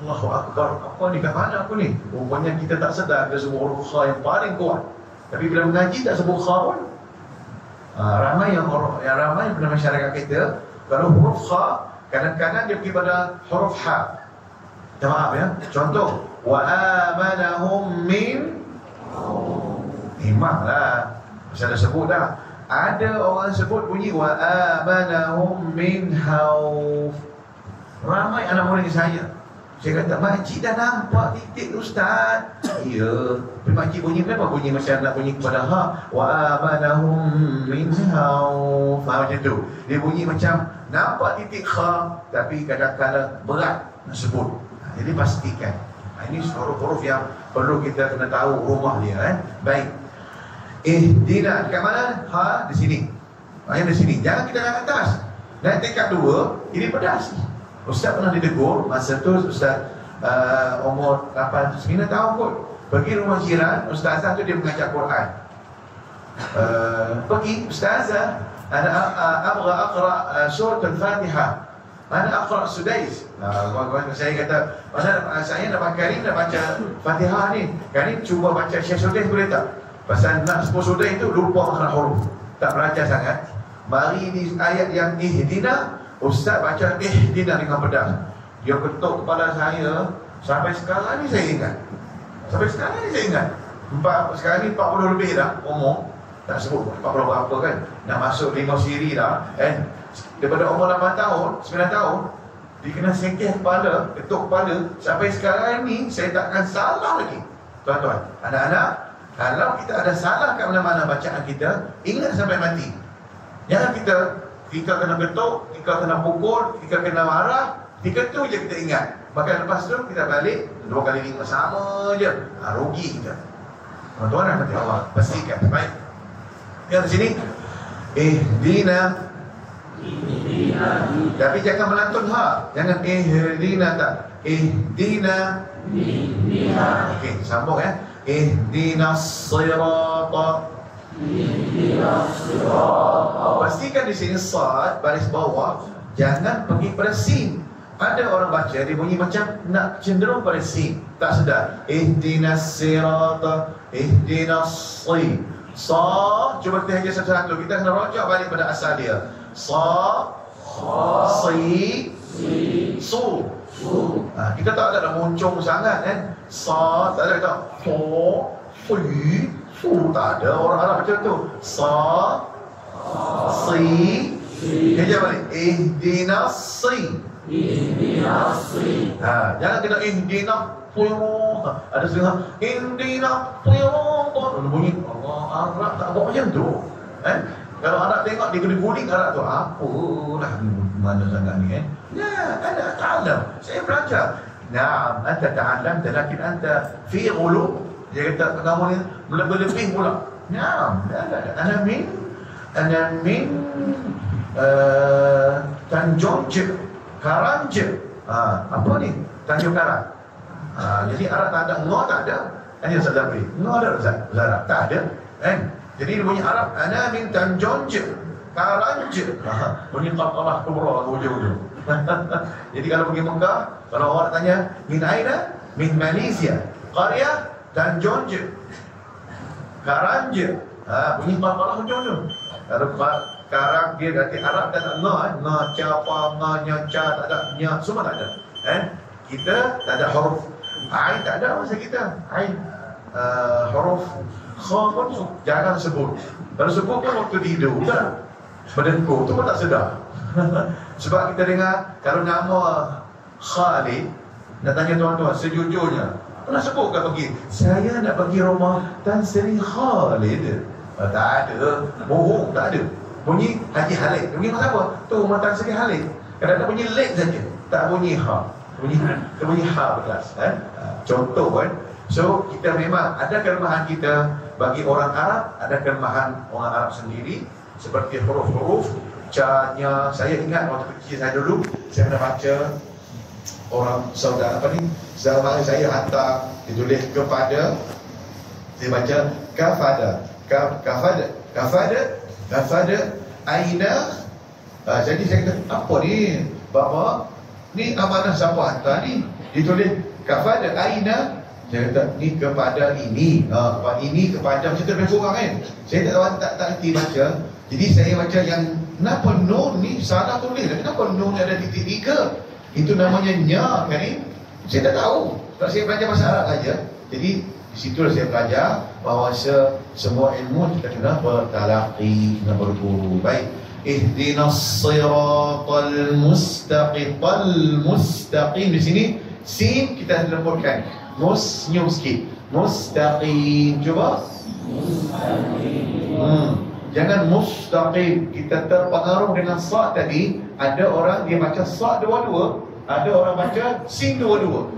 Allahu Akbar, apa ni, kat mana aku ni? Rupanya kita tak sedar, kita sebut huruf kha yang paling kuat. Tapi bila mengaji tak sebut kha pun. Ramai yang pada masyarakat kita, kalau huruf kha, kadang-kadang dia pergi pada huruf ha. Maaf ya, contoh, wa amanahum min. Memanglah, saya dah sebut dah. Ada orang sebut bunyi wa amanahum min hauf. Ramai anak murid saya kata, makcik dah nampak titik ustaz. Ya, tapi makcik bunyi kenapa bunyi macam nak bunyi kepada ha? Wa amanahum min hauf. Macam tu. Dia bunyi macam nampak titik kha, tapi kadang-kadang berat nak sebut. Jadi pastikan. Ini huruf-huruf yang perlu kita kena tahu rumah dia. Baik. Ihdina dekat mana? Ha di sini. Yang di sini. Jangan kita naik atas. Dan tingkat dua, ini pedas. Ustaz pernah ditegur masa tu Ustaz umur 8-9 tahun kot. Pergi rumah jiran, ustazah tu dia mengajar Quran. Pergi ustazah, ana abgha aqra surah al-Fatihah. Ana aqra Sudais. Saya kata, saya nak baca Fatihah ni. Karim cuba baca Syekh Sudais boleh tak? Pasal nak sebut Sudais tu lupa makna huruf. Tak belajar sangat. Mari ni ayat yang ihdina, ustaz baca ihdina dengan pedas. Dia ketuk kepala saya. Sampai sekarang ni saya ingat. Sekarang ni 40 lebih dah umur. Tak sebut 40 berapa kan. Nak masuk 5 siri dah kan. Daripada umur 8 tahun, 9 tahun, dia kena sekeh kepala, ketuk kepala. Sampai sekarang ni saya takkan salah lagi. Tuan-tuan, anak-anak, kalau kita ada salah kat mana-mana bacaan kita, ingat sampai mati. Jangan kita kena ketuk, kita kena pukul, kita kena marah, ketika tu je kita ingat. Bahkan lepas tu kita balik 2 kali 5 sama je. Rugi kita. Tuan-tuan dan Allah, pastikan. Baik. Yang sini, ihdina. Tapi jangan melantun ha. Jangan ihdina tak. Ihdina. Okey, sambung ya. Ihdinas sirata. Pastikan di sini sad baris bawah, jangan pergi pada sin. Ada orang baca dia bunyi macam nak cenderung pada sin, tak sedar. Ihdinas sirata, ihdinas si. Sa, cuba kita hanya satu-satu. Kita kena rojak balik pada asal dia. Sa, si, su. Kita tak ada muncung sangat kan. Sa, tak ada tak. So, si, su, tak ada. Orang Arab macam tu. Sa, si. Kerja balik. Ihdinas si. Jangan kena ihdinas sirat. Ada setengah ihdinas sirat. Bunyi Allah Arab tak buat macam tu. Kalau Arab tengok dia kena guling Arab tu, apalah mana sangat ni kan. Ya, ana ta'lam. Saya belajar. Naam, anta ta'lam, tetapi anta fi ghulu. Dia kata kamu ni lebih pula. Naam, ana min Tanjung Karang. Apa ni? Tanjung Karang. Jadi Arab tak ada, ngah tak ada. Hanya Ustaz beri. Ngah ada Ustaz Arab? Tak ada. Jadi dia punya Arab, ana min Tanjung Karang. Bunyi qalqalah kubra hujung-hujung. Jadi kalau pergi Mekah, kalau orang tanya min aina? Min Malaysia. Qaryah Tanjung Karang. Bunyi qalqalah hujung-hujung. Kalau Karang dia berarti Arab tak ada ngah, capa, ngah, ca, tak ada, nya, semua tak ada. Kita tak ada huruf ain, tak ada masa kita. Ain huruf kha pun jangan sebut. Kalau sebut pun waktu tidur tak. Berdengkur tu pun tak sedar. Sebab kita dengar kalau nama Khalid, nak tanya tuan-tuan sejujurnya, pernah sebut ke pergi? Saya nak pergi rumah Tan Sri Khalid. Tak ada. Bohong, tak ada. Bunyi Haji Halid. Bunyi masa apa? Tu rumah Tan Sri Halid. Kadang-kadang bunyi lek saja, tak bunyi ha. Bunyi ha berkelas. Contoh kan. So kita memang ada kelemahan kita bagi orang Arab, ada kelemahan orang Arab sendiri seperti huruf-huruf ca-nya. Saya ingat waktu kecil saya dulu, saya pernah baca orang saudara apa ni, zaman saya hantar ditulis kepada, saya baca kafada aina. Jadi saya kata apa ni bapa, ni amanah siapa hantar ni, ditulis kafada aina. Saya kata ni kepada ini, ini kepada, macam tu lebih kurang kan. Saya tak erti baca. Jadi saya baca yang kenapa nun ni salah tulis, kenapa nun ada titik 3? Itu namanya nya kan ni. Saya tak tahu. Sebab saya belajar bahasa Arab saja. Jadi di situ saya belajar bahawa semua ilmu kita kena bertalaqi, kena berguru. Baik. Ihdinas siratal mustaqim. Di sini sin kita lembutkan. Senyum sikit. Mustaqim. Cuba. Jangan mustaqim. Kita terpengaruh dengan sa' tadi. Ada orang dia baca sa' dua-dua, ada orang baca sin dua-dua.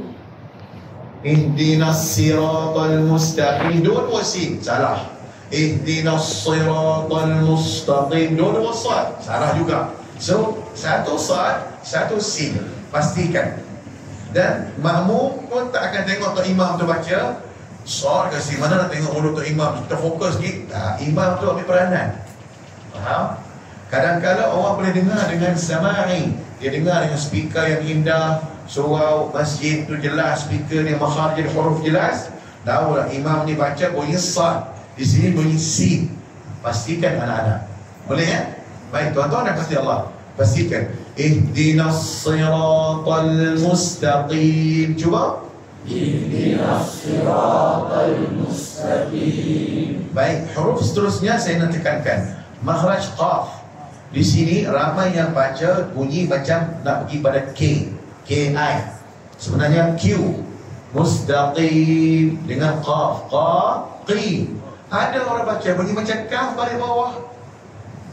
Ihdinas siratal mustaqim, dua-dua sin, salah. Ihdinas siratal mustaqim, dua-dua sa', salah juga. So satu sa', satu sin. Pastikan. Dan makmum pun tak akan tengok Tok Imam tu baca sa' kasi mana nak tengok mulut Tok Imam. Kita fokus sikit. Imam tu ambil peranan. Faham? Kadang-kadang orang boleh dengar dengan sama'i. Dia dengar dengan speaker yang indah, surau masjid tu jelas, speaker ni makhraj jadi huruf jelas. Tahu lah imam ni baca bunyi sa', di sini bunyi sin. Pastikan anak-anak. Boleh ya? Baik, tuan-tuan dan pasti Allah. Pastikan. Ihdinas siratal mustaqim. Cuba. Ihdinas siratal mustaqim. Baik, huruf seterusnya saya nak tekankan. Makhraj qaf. Di sini ramai yang baca bunyi macam nak pergi pada K, K-I. Sebenarnya Q. Mustaqim dengan qaf, qi. Ada orang baca bunyi macam kaf pada bawah.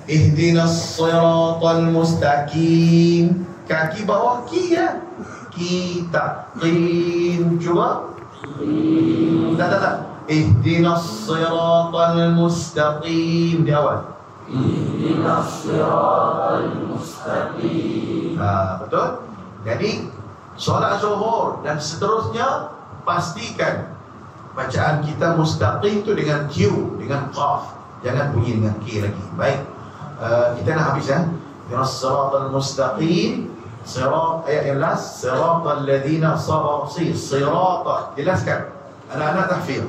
Ihdinas siratal mustaqim. Kaki bawah ki ya. Kita qim. Cuba. Tak. Ihdinas siratal mustaqim di awal. Ihdinas siratal mustaqim. Betul? Jadi solat zuhur dan seterusnya pastikan bacaan kita mustaqim tu dengan Q, dengan qaf. Jangan bunyi dengan K lagi. Baik. Kita nak habis ya. Ihdinas siratal mustaqim. Sirat ayat yang last, siratal ladzina sabaru. Sirata. Jelaskan. Anak-anak tahfiz.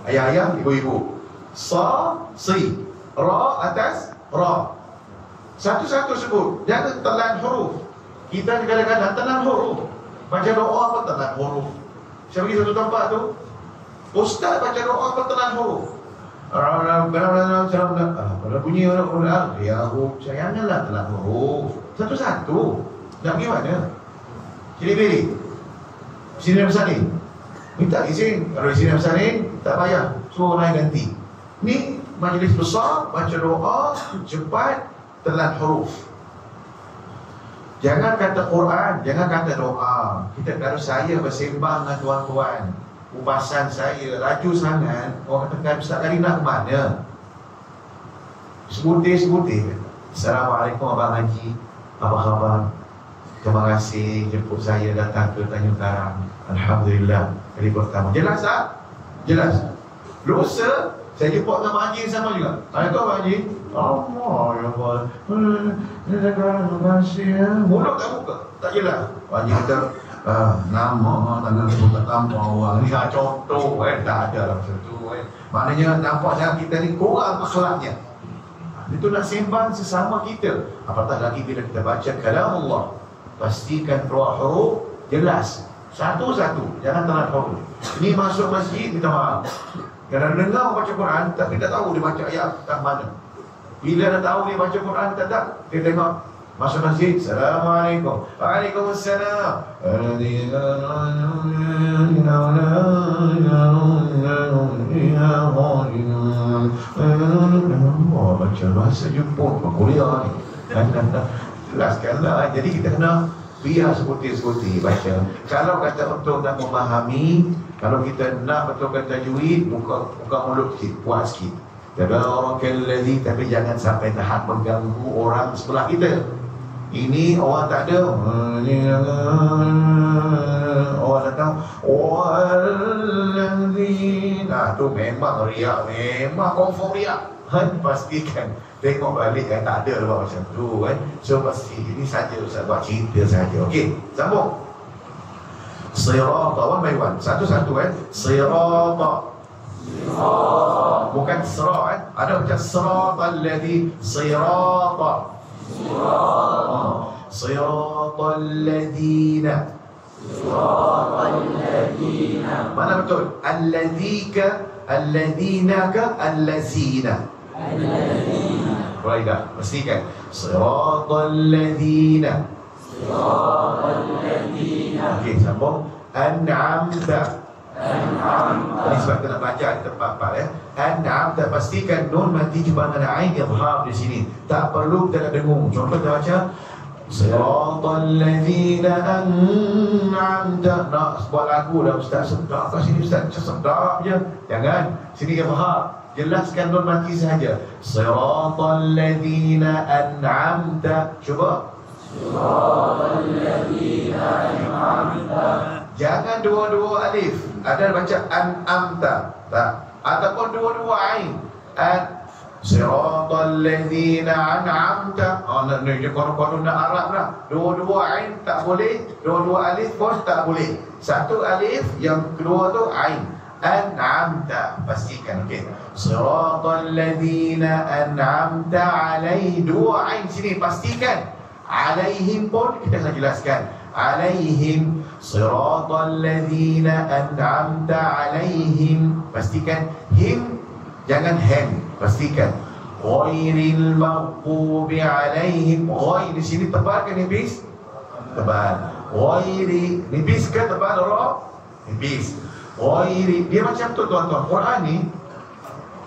Ayah-ayah, ibu-ibu. Si. Ra atas ra. Satu-satu sebut. Jangan telan huruf. Kita kadang-kadang telan huruf. Baca doa apa telan huruf. Saya pergi satu tempat tu, ustaz baca doa apa telan huruf. Pada bunyi orang ya huruf. Janganlah telan huruf. Satu-satu. Nak pergi mana? Pilih-pilih. Sini bersalin. Minta izin. Kalau sini bersalin, tak payah. Suruh naik ganti. Ni majlis besar, baca doa, cepat, telan huruf. Jangan kata Quran, jangan kata doa. Kita kalau saya bersembang dengan tuan-tuan, ubasan saya laju sangat, orang katakan Ustaz kali nak ke mana? Sebutir. Assalamualaikum Abang Haji, apa khabar? Terima kasih jemput saya datang ke Tanjung Karang. Alhamdulillah, kali pertama. Jelas tak? Jelas. Dosa saya jumpa dengan Pak Haji sama juga. Ada kau Pak Haji? Allah ya Allah. Terima kasih. Mulut tak buka. Tak jelas. Pak Haji kata, nama tangan tak tampak orang. Ni contoh tak ada lah macam tu. Maknanya nampak sangat kita ni kurang akhlaknya. Itu nak sembang sesama kita. Apatah lagi bila kita baca kalam Allah. Pastikan keluar huruf jelas. Satu-satu. Jangan telan huruf. Ini masuk masjid, minta maaf. Kadang dengar baca Quran, tapi tak tahu dia baca ayat kat mana. Bila dah tahu dia baca Quran, tak. Dia tengok masuk masjid, Assalamualaikum. Waalaikumsalam. awak baca bahasa Jepun, Korea ni. Jelaskanlah. Jadi kita kena biar sekuti-sekuti baca. Kalau kata untuk nak memahami, kalau kita nak betulkan tajwid, buka mulut sikit, puas sikit. Tabarakalladzi, tapi jangan sampai tahap mengganggu orang sebelah kita. Ini orang tak ada. Orang datang, wallazi. Nah, tu memang riak, memang confirm riak. Pastikan tengok balik kan tak ada lah macam tu kan. So pasti ini saja Ustaz buat cerita saja. Okey, sambung. Sirata, one by one, satu-satu kan. Sirata, bukan sira kan. Ada macam siratal ladzi, sirata. Siratal ladzina. Mana betul? Alladzika, alladzina ke allazina? Baiklah, pastikan. Siratal ladzina. Okey, sambung. An'amta. Ini sebab kita nak belajar di tempat-tempat ya. An'amta, pastikan nun mati jumpa dengan ain idhar di sini. Tak perlu kita nak dengung. Contoh kita baca Siratal ladzina an'amta. Nak buat lagu dah Ustaz, sedap kat sini Ustaz, sedap je. Jangan, sini idhar. Jelaskan nun mati sahaja. Siratal ladzina an'amta. Cuba. Siratal ladzina an'amta. Jangan dua-dua alif. Ada baca an'amta, tak? Ataupun dua-dua ain. Siratal ladzina an'amta. Nak konon nak Arab dah. Dua-dua ain tak boleh, dua-dua alif pun tak boleh. Satu alif, yang kedua tu ain. An'amta, pastikan. Okey. Siratal ladzina an'amta alaihim. Dua ain sini, pastikan. Alaihim pun kita nak jelaskan. Alaihim. Siratal ladzina an'amta alaihim. Pastikan him, jangan hem. Pastikan. Ghairil maghdubi alaihim. Ghair di sini tebal ke nipis? Tebal. Ghairi, nipis ke tebal ra? Nipis. Ghairi, dia macam tu tuan-tuan. Quran ni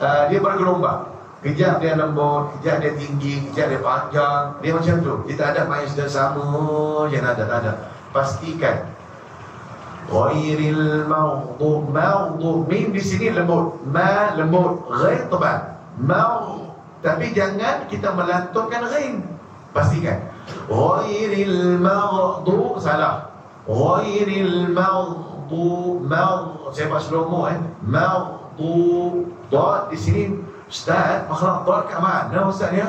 dia bergelombang. Kejap dia lembut, kejap dia tinggi, kejap dia panjang. Dia macam tu. Dia tak ada main sudah sama je, tak ada. Pastikan. Ghairil maghdub, maghdub, mim di sini lembut, ma lembut, ghair tebal. Tapi jangan kita melantunkan ghain. Pastikan. Ghairil maghdub, salah. Ghairil maghdub, saya buat slow-mo maghdub. Dot di sini Ustaz, makhluk dot kat mana Ustaz ya?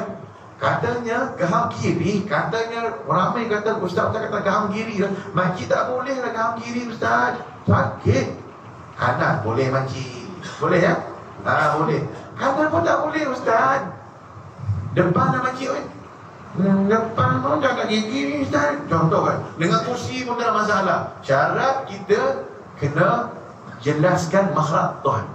Katanya gaham kiri, katanya ramai kata Ustaz kata gaham kiri. Makcik tak boleh lah gaham kiri Ustaz, sakit. Kanan boleh makcik, boleh ya? Boleh. Kanan pun tak boleh Ustaz. Depan lah makcik kan? Depan pun tak ada gigi Ustaz. Contoh kan, dengan kursi pun tak ada masalah. Syarat kita kena jelaskan makhraj Tuhan.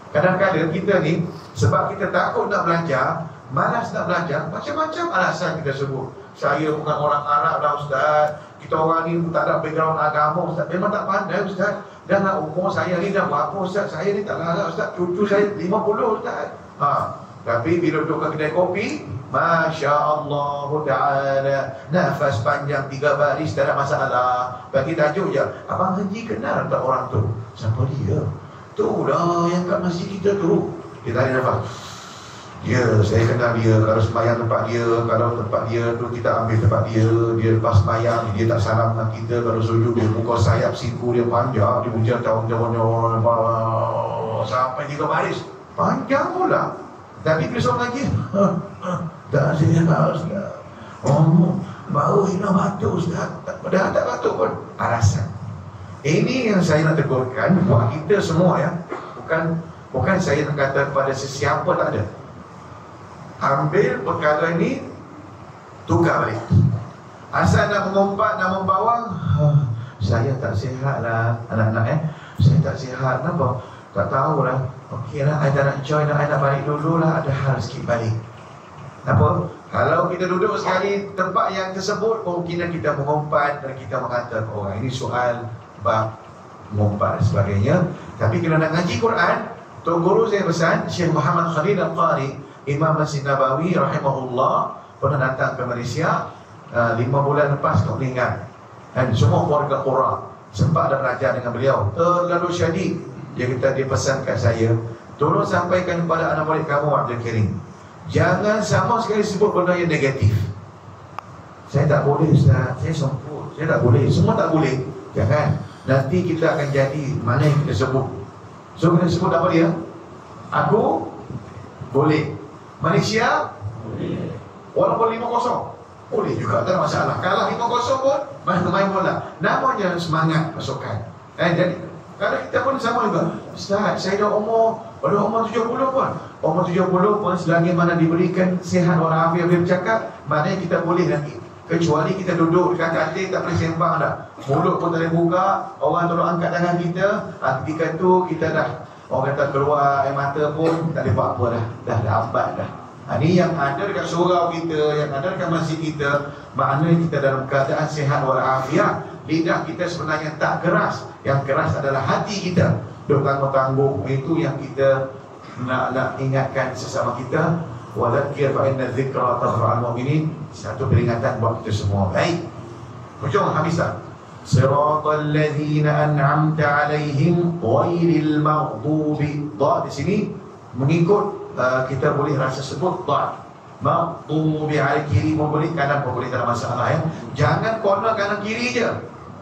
Kadang-kadang kita ni, sebab kita takut nak belajar, malas nak belajar, macam-macam alasan kita sebut. Saya bukan orang Arab dah Ustaz, kita orang ni tak ada background agama Ustaz, memang tak pandai Ustaz. Dan nak umur saya ni dah berapa Ustaz, saya ni tak larat Ustaz, cucu saya 50 Ustaz. Tapi bila duduk kat kedai kopi, Masya Allah Ta'ala, nafas panjang 3 baris tak ada masalah. Bagi tajuk je, Abang Haji kenal tak orang tu? Siapa dia? Tu lah yang kat masjid kita tu. Dia tarik nafas. Ya, saya kenal dia. Kalau sembahyang tempat dia, kalau tempat dia tu kita ambil tempat dia. Dia lepas sembahyang, dia tak salam dengan kita. Kalau sujud, dia buka sayap siku dia panjang. Dia punya tahun-tahun sampai 3 baris. Panjang pula. Tapi besok lagi tak saya harus baru hina batuk Ustaz. Padahal tak batuk pun. Alasan. Ini yang saya nak tegurkan buat kita semua ya. Bukan saya nak kata kepada sesiapa, tak ada. Ambil perkara ini, tukar balik. Asal nak mengumpat, nak membawa, saya tak sihat lah anak-anak saya tak sihat, kenapa? Tak tahulah. Okey lah, I tak nak join, I nak balik dulu lah, ada hal sikit balik. Apa? Kalau kita duduk sekali tempat yang tersebut, kemungkinan kita mengumpat dan kita mengatakan, oh ini soal bab mengumpat dan sebagainya. Tapi kalau nak ngaji Quran, Tok Guru saya pesan, Syekh Muhammad Khalil Al-Qari, Imam Masjid Nabawi rahimahullah pernah datang ke Malaysia 5 bulan lepas, tak boleh ingat. Dan semua keluarga Qura sempat ada belajar dengan beliau, terlalu syadid. Dia kata, dia pesan kat saya, tolong sampaikan kepada anak murid kamu Abdul Karim, jangan sama sekali sebut benda yang negatif. Saya tak boleh Ustaz, saya sempur, saya tak boleh, semua tak boleh. Jangan, nanti kita akan jadi mana yang kita sebut. So kita sebut apa dia? Aku boleh, Malaysia boleh, walaupun 5-0 boleh juga, tak ada masalah. Kalah 5-0 pun main bola, namanya semangat pasukan. Jadi kalau kita pun sama juga, Ustaz saya dah umur 70 pun, umur 70 pun selagi mana diberikan sihat walafiat boleh bercakap, maknanya kita boleh nanti. Kecuali kita duduk dekat katil, tak boleh sembang dah, mulut pun tak boleh buka, orang tolong angkat tangan kita, ketika tu kita dah, orang kata keluar air mata pun tak boleh buat apa dah lambat dah. Ini yang ada dekat surau kita, yang ada dekat masjid kita, maknanya kita dalam keadaan sihat walafiat. Lidah kita sebenarnya tak keras, yang keras adalah hati kita, duk tangguh-tangguh. Itu yang kita nak ingatkan sesama kita. Wadzakir fa inna dzikra tanfa'ul mu'minin. Satu peringatan buat kita semua. Baik, hujung habislah. Siratal ladzina an'amta 'alaihim ghairil maghdubi. Di sini mengikut kita boleh rasa sebut dha. Maghdubi 'alaihim, kiri pun boleh, kanan pun boleh, tak ada masalah ya. Jangan corner kanan kiri je.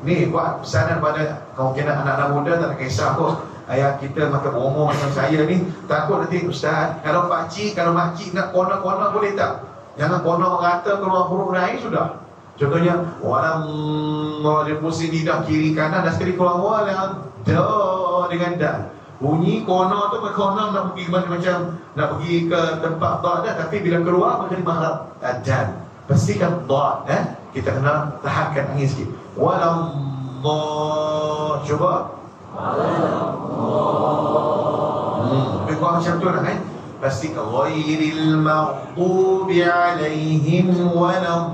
Ni buat pesanan pada kemungkinan anak-anak muda, tak nak kisah pun. Ayah kita makan umur macam saya ni, takut nanti Ustaz, kalau pakcik, kalau makcik nak corner-corner boleh tak? Jangan corner merata keluar huruf lain sudah. Contohnya walallah, dia pusing lidah kiri kanan, dah sekali keluar walallah dengan dah. Bunyi corner tu corner nak pergi macam nak pergi ke tempat dot dah, tapi bila keluar menjadi mahrab dan pastikan dot kita kena tahankan angin sikit. Walallah, cuba lebih kurang macam tu lah kan. Pastikan ghairil maghdubi 'alaihim waladdallin.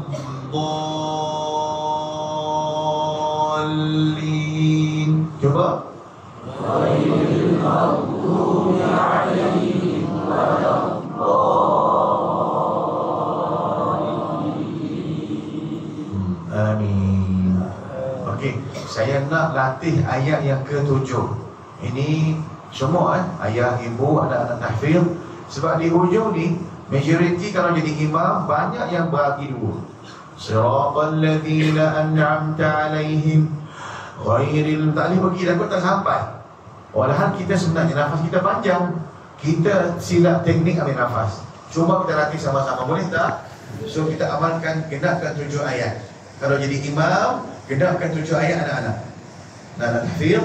Cuba ghairil maghdubi 'alaihim waladdallin. Amin. Okey, saya nak latih ayat yang ke-7. Ini semua ayah, ibu, anak-anak tahfiz. Sebab di hujung ni majoriti kalau jadi imam banyak yang bagi dua. Siratal ladzina an'amta 'alaihim ghairil, tak boleh pergi takut tak sampai. Walahan kita sebenarnya nafas kita panjang, kita silap teknik ambil nafas. Cuba kita latih sama-sama, boleh tak? So kita amalkan, genapkan 7 ayat. Kalau jadi imam, genapkan 7 ayat anak-anak. Anak tahfiz,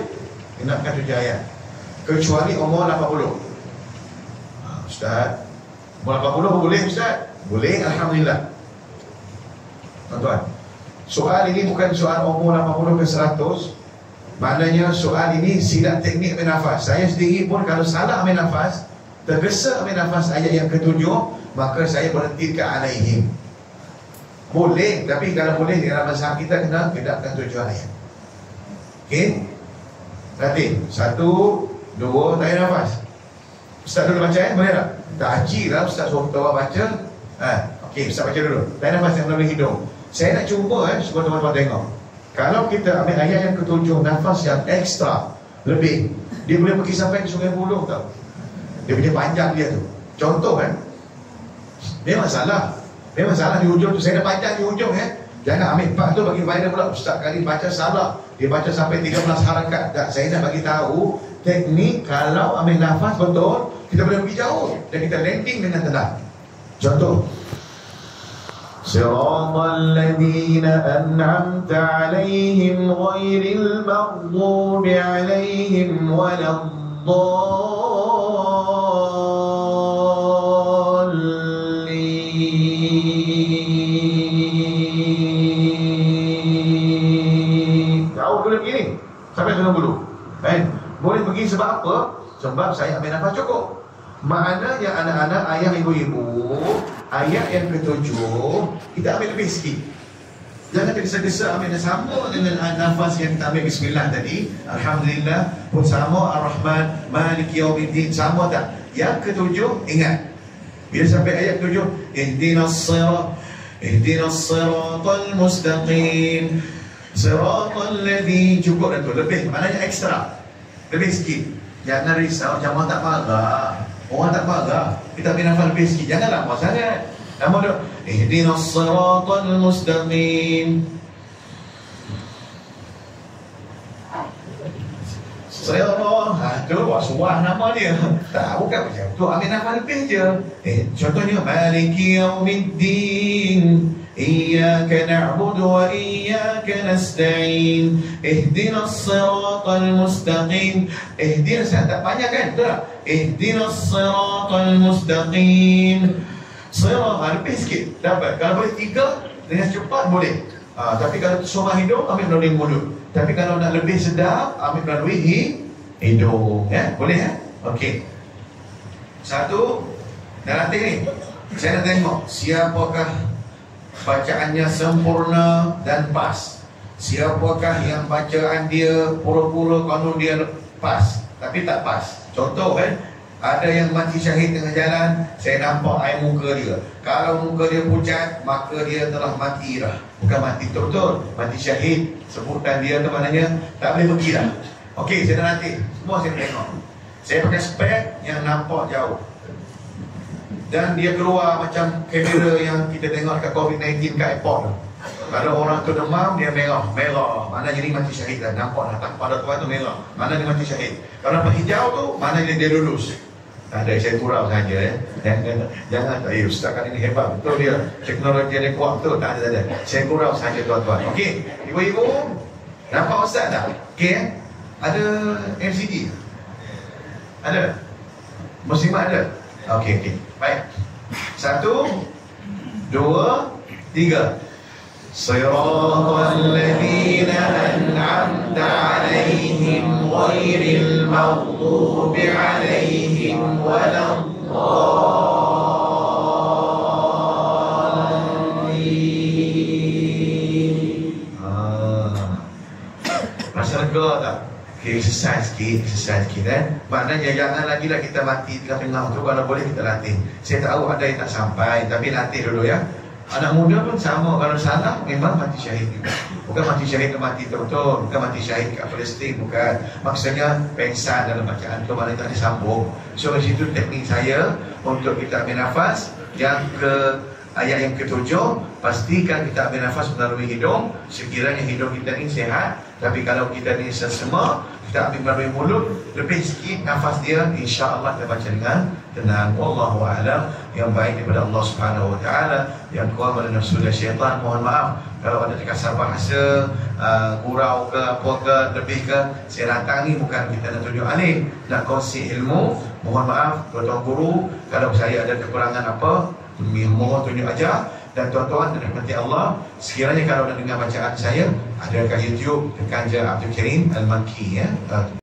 genapkan 7 ayat. Kecuali umur 80. Ustaz, umur 80 boleh Ustaz? Boleh, Alhamdulillah. Tuan-tuan, soal ini bukan soal umur 80 ke 100. Maknanya soal ini silap teknik ambil nafas. Saya sendiri pun kalau salah ambil nafas, tergesa ambil nafas ayat yang ke-7, maka saya berhenti ke 'alaihim. Boleh, tapi kalau boleh dalam mazhab kita kena kedapkan 7 ayat. Okey? Latih 1, 2, tarik nafas. Ustaz dulu baca boleh tak? Tak haji lah Ustaz suruh kita baca. Okey, Ustaz baca dulu. Tarik nafas yang melalui hidung. Saya nak cuba supaya teman-teman tengok. Kalau kita ambil ayat yang ke-7, nafas yang ekstra lebih, dia boleh pergi sampai ke Sungai Buloh tau. Dia punya panjang dia tu. Contoh kan, memang salah. Memang salah di hujung tu. Saya dah panjang di hujung Jangan ambil part tu bagi faedah pula. Ustaz kali baca salah, dia baca sampai 13 harakat. Tak, saya nak bagi tahu teknik kalau ambil nafas betul, kita boleh pergi jauh dan kita landing dengan tenang. Contoh, Siratal ladzina an'amta 'alaihim ghairil maghdubi 'alaihim waladdallin. Jauh boleh begini sampai Sungai Buloh. Boleh pergi sebab apa? Sebab saya ambil nafas cukup. Maknanya anak-anak, ayah, ibu-ibu, ayat yang ke-7 kita ambil lebih sikit. Jangan tergesa-gesa ambil sama dengan nafas yang kita ambil bismillah tadi. Alhamdulillah pun sama, Ar-Rahman, Maliki Yaumiddin sama tak? Yang ke-7 ingat, Bila sampai ayat 7, ihdinas siratal mustaqim, siratal ladzi, cukup dah tu, lebih, maknanya ekstra, lebih sikit. Jangan risau, jamaah tak marah, orang tak marah, kita ambil nafas lebih sikit, jangan lama sangat. Nama dia ihdinas siratal mustaqim. Sirah, tu wasuah nama dia. Tak, bukan macam tu, ambil nafas lebih je. Contohnya Maliki Yaumiddin, Iyyaka na'budu wa iyyaka nasta'in, ihdinas siratal mustaqim. Ihdinas, tak banyak kan? Betul tak? Ihdinas siratal mustaqim. Sirah, lebih sikit dapat. Kalau boleh 3 dengan cepat boleh. Tapi kalau sumah hidung, ambil melalui mulut. Tapi kalau nak lebih sedap, ambil melalui hidung. Ya, boleh ya? Okey. Satu, dan nanti ni saya nak tengok siapakah bacaannya sempurna dan pas. Siapakah yang bacaan dia pura-pura kalau dia pas tapi tak pas. Contoh kan, ada yang mati syahid tengah jalan, saya nampak air muka dia. Kalau muka dia pucat, maka dia telah mati dah. Bukan mati betul-betul, mati syahid. Sebutan dia tu maknanya tak boleh pergi dah. Okey, saya dah nanti semua saya tengok. Saya pakai spek yang nampak jauh, dan dia keluar macam kamera yang kita tengok dekat COVID-19 kat airport tu. Kalau orang tu demam, dia merah. Maknanya ni mati syahid dah. Nampak dah, tak pada tuan tu merah, mana dia mati syahid. Kalau nampak hijau tu, maknanya dia lulus. Ada, saya gurau saja ya. Jangan tak, ustaz kan ini hebat, betul dia. Teknologi dia kuat betul. Tak ada. Saya gurau saja tuan-tuan. Okey, ibu-ibu, nampak ustaz tak? Okey ya? Ada LCD? Ada? Muslimat ada? Okey. Baik. 1, 2, 3. Siratal ladzina an'amta 'alaihim ghairil maghdubi 'alaihim waladdallin. Rasa lega tak? Okay, exercise sikit kan. Maknanya jangan lagi lah kita mati tengah-tengah tu. Kalau boleh kita latih. Saya tahu ada yang tak sampai, tapi latih dulu ya. Anak muda pun sama, kalau salah memang mati syahid juga. Bukan mati syahid ke mati betul, bukan mati syahid kat Palestin, bukan. Maksudnya pengsan dalam bacaan tu, maknanya tak disambung. So di situ teknik saya untuk kita ambil nafas. Yang ke ayat yang ke-7, pastikan kita ambil nafas melalui hidung. Sekiranya hidung kita ni sehat. Tapi kalau kita ni sesama, kita ambil melalui mulut, lebih sikit nafas dia, insya-Allah kita baca dengan tenang. Wallahu a'lam. Yang baik daripada Allah Subhanahu wa taala, yang kurang pada nafsu dan syaitan, mohon maaf kalau ada terkasar bahasa, gurau ke apa ke, lebih ke. Saya datang ni bukan kita nak tunjuk alim, nak kongsi ilmu. Mohon maaf tuan-tuan guru, kalau saya ada kekurangan apa, mohon tunjuk ajar. Dan tuan-tuan dan rahmati Allah, sekiranya kalau nak dengar bacaan saya, ada kat YouTube, tekan je Abdul Karim Al-Makki ya.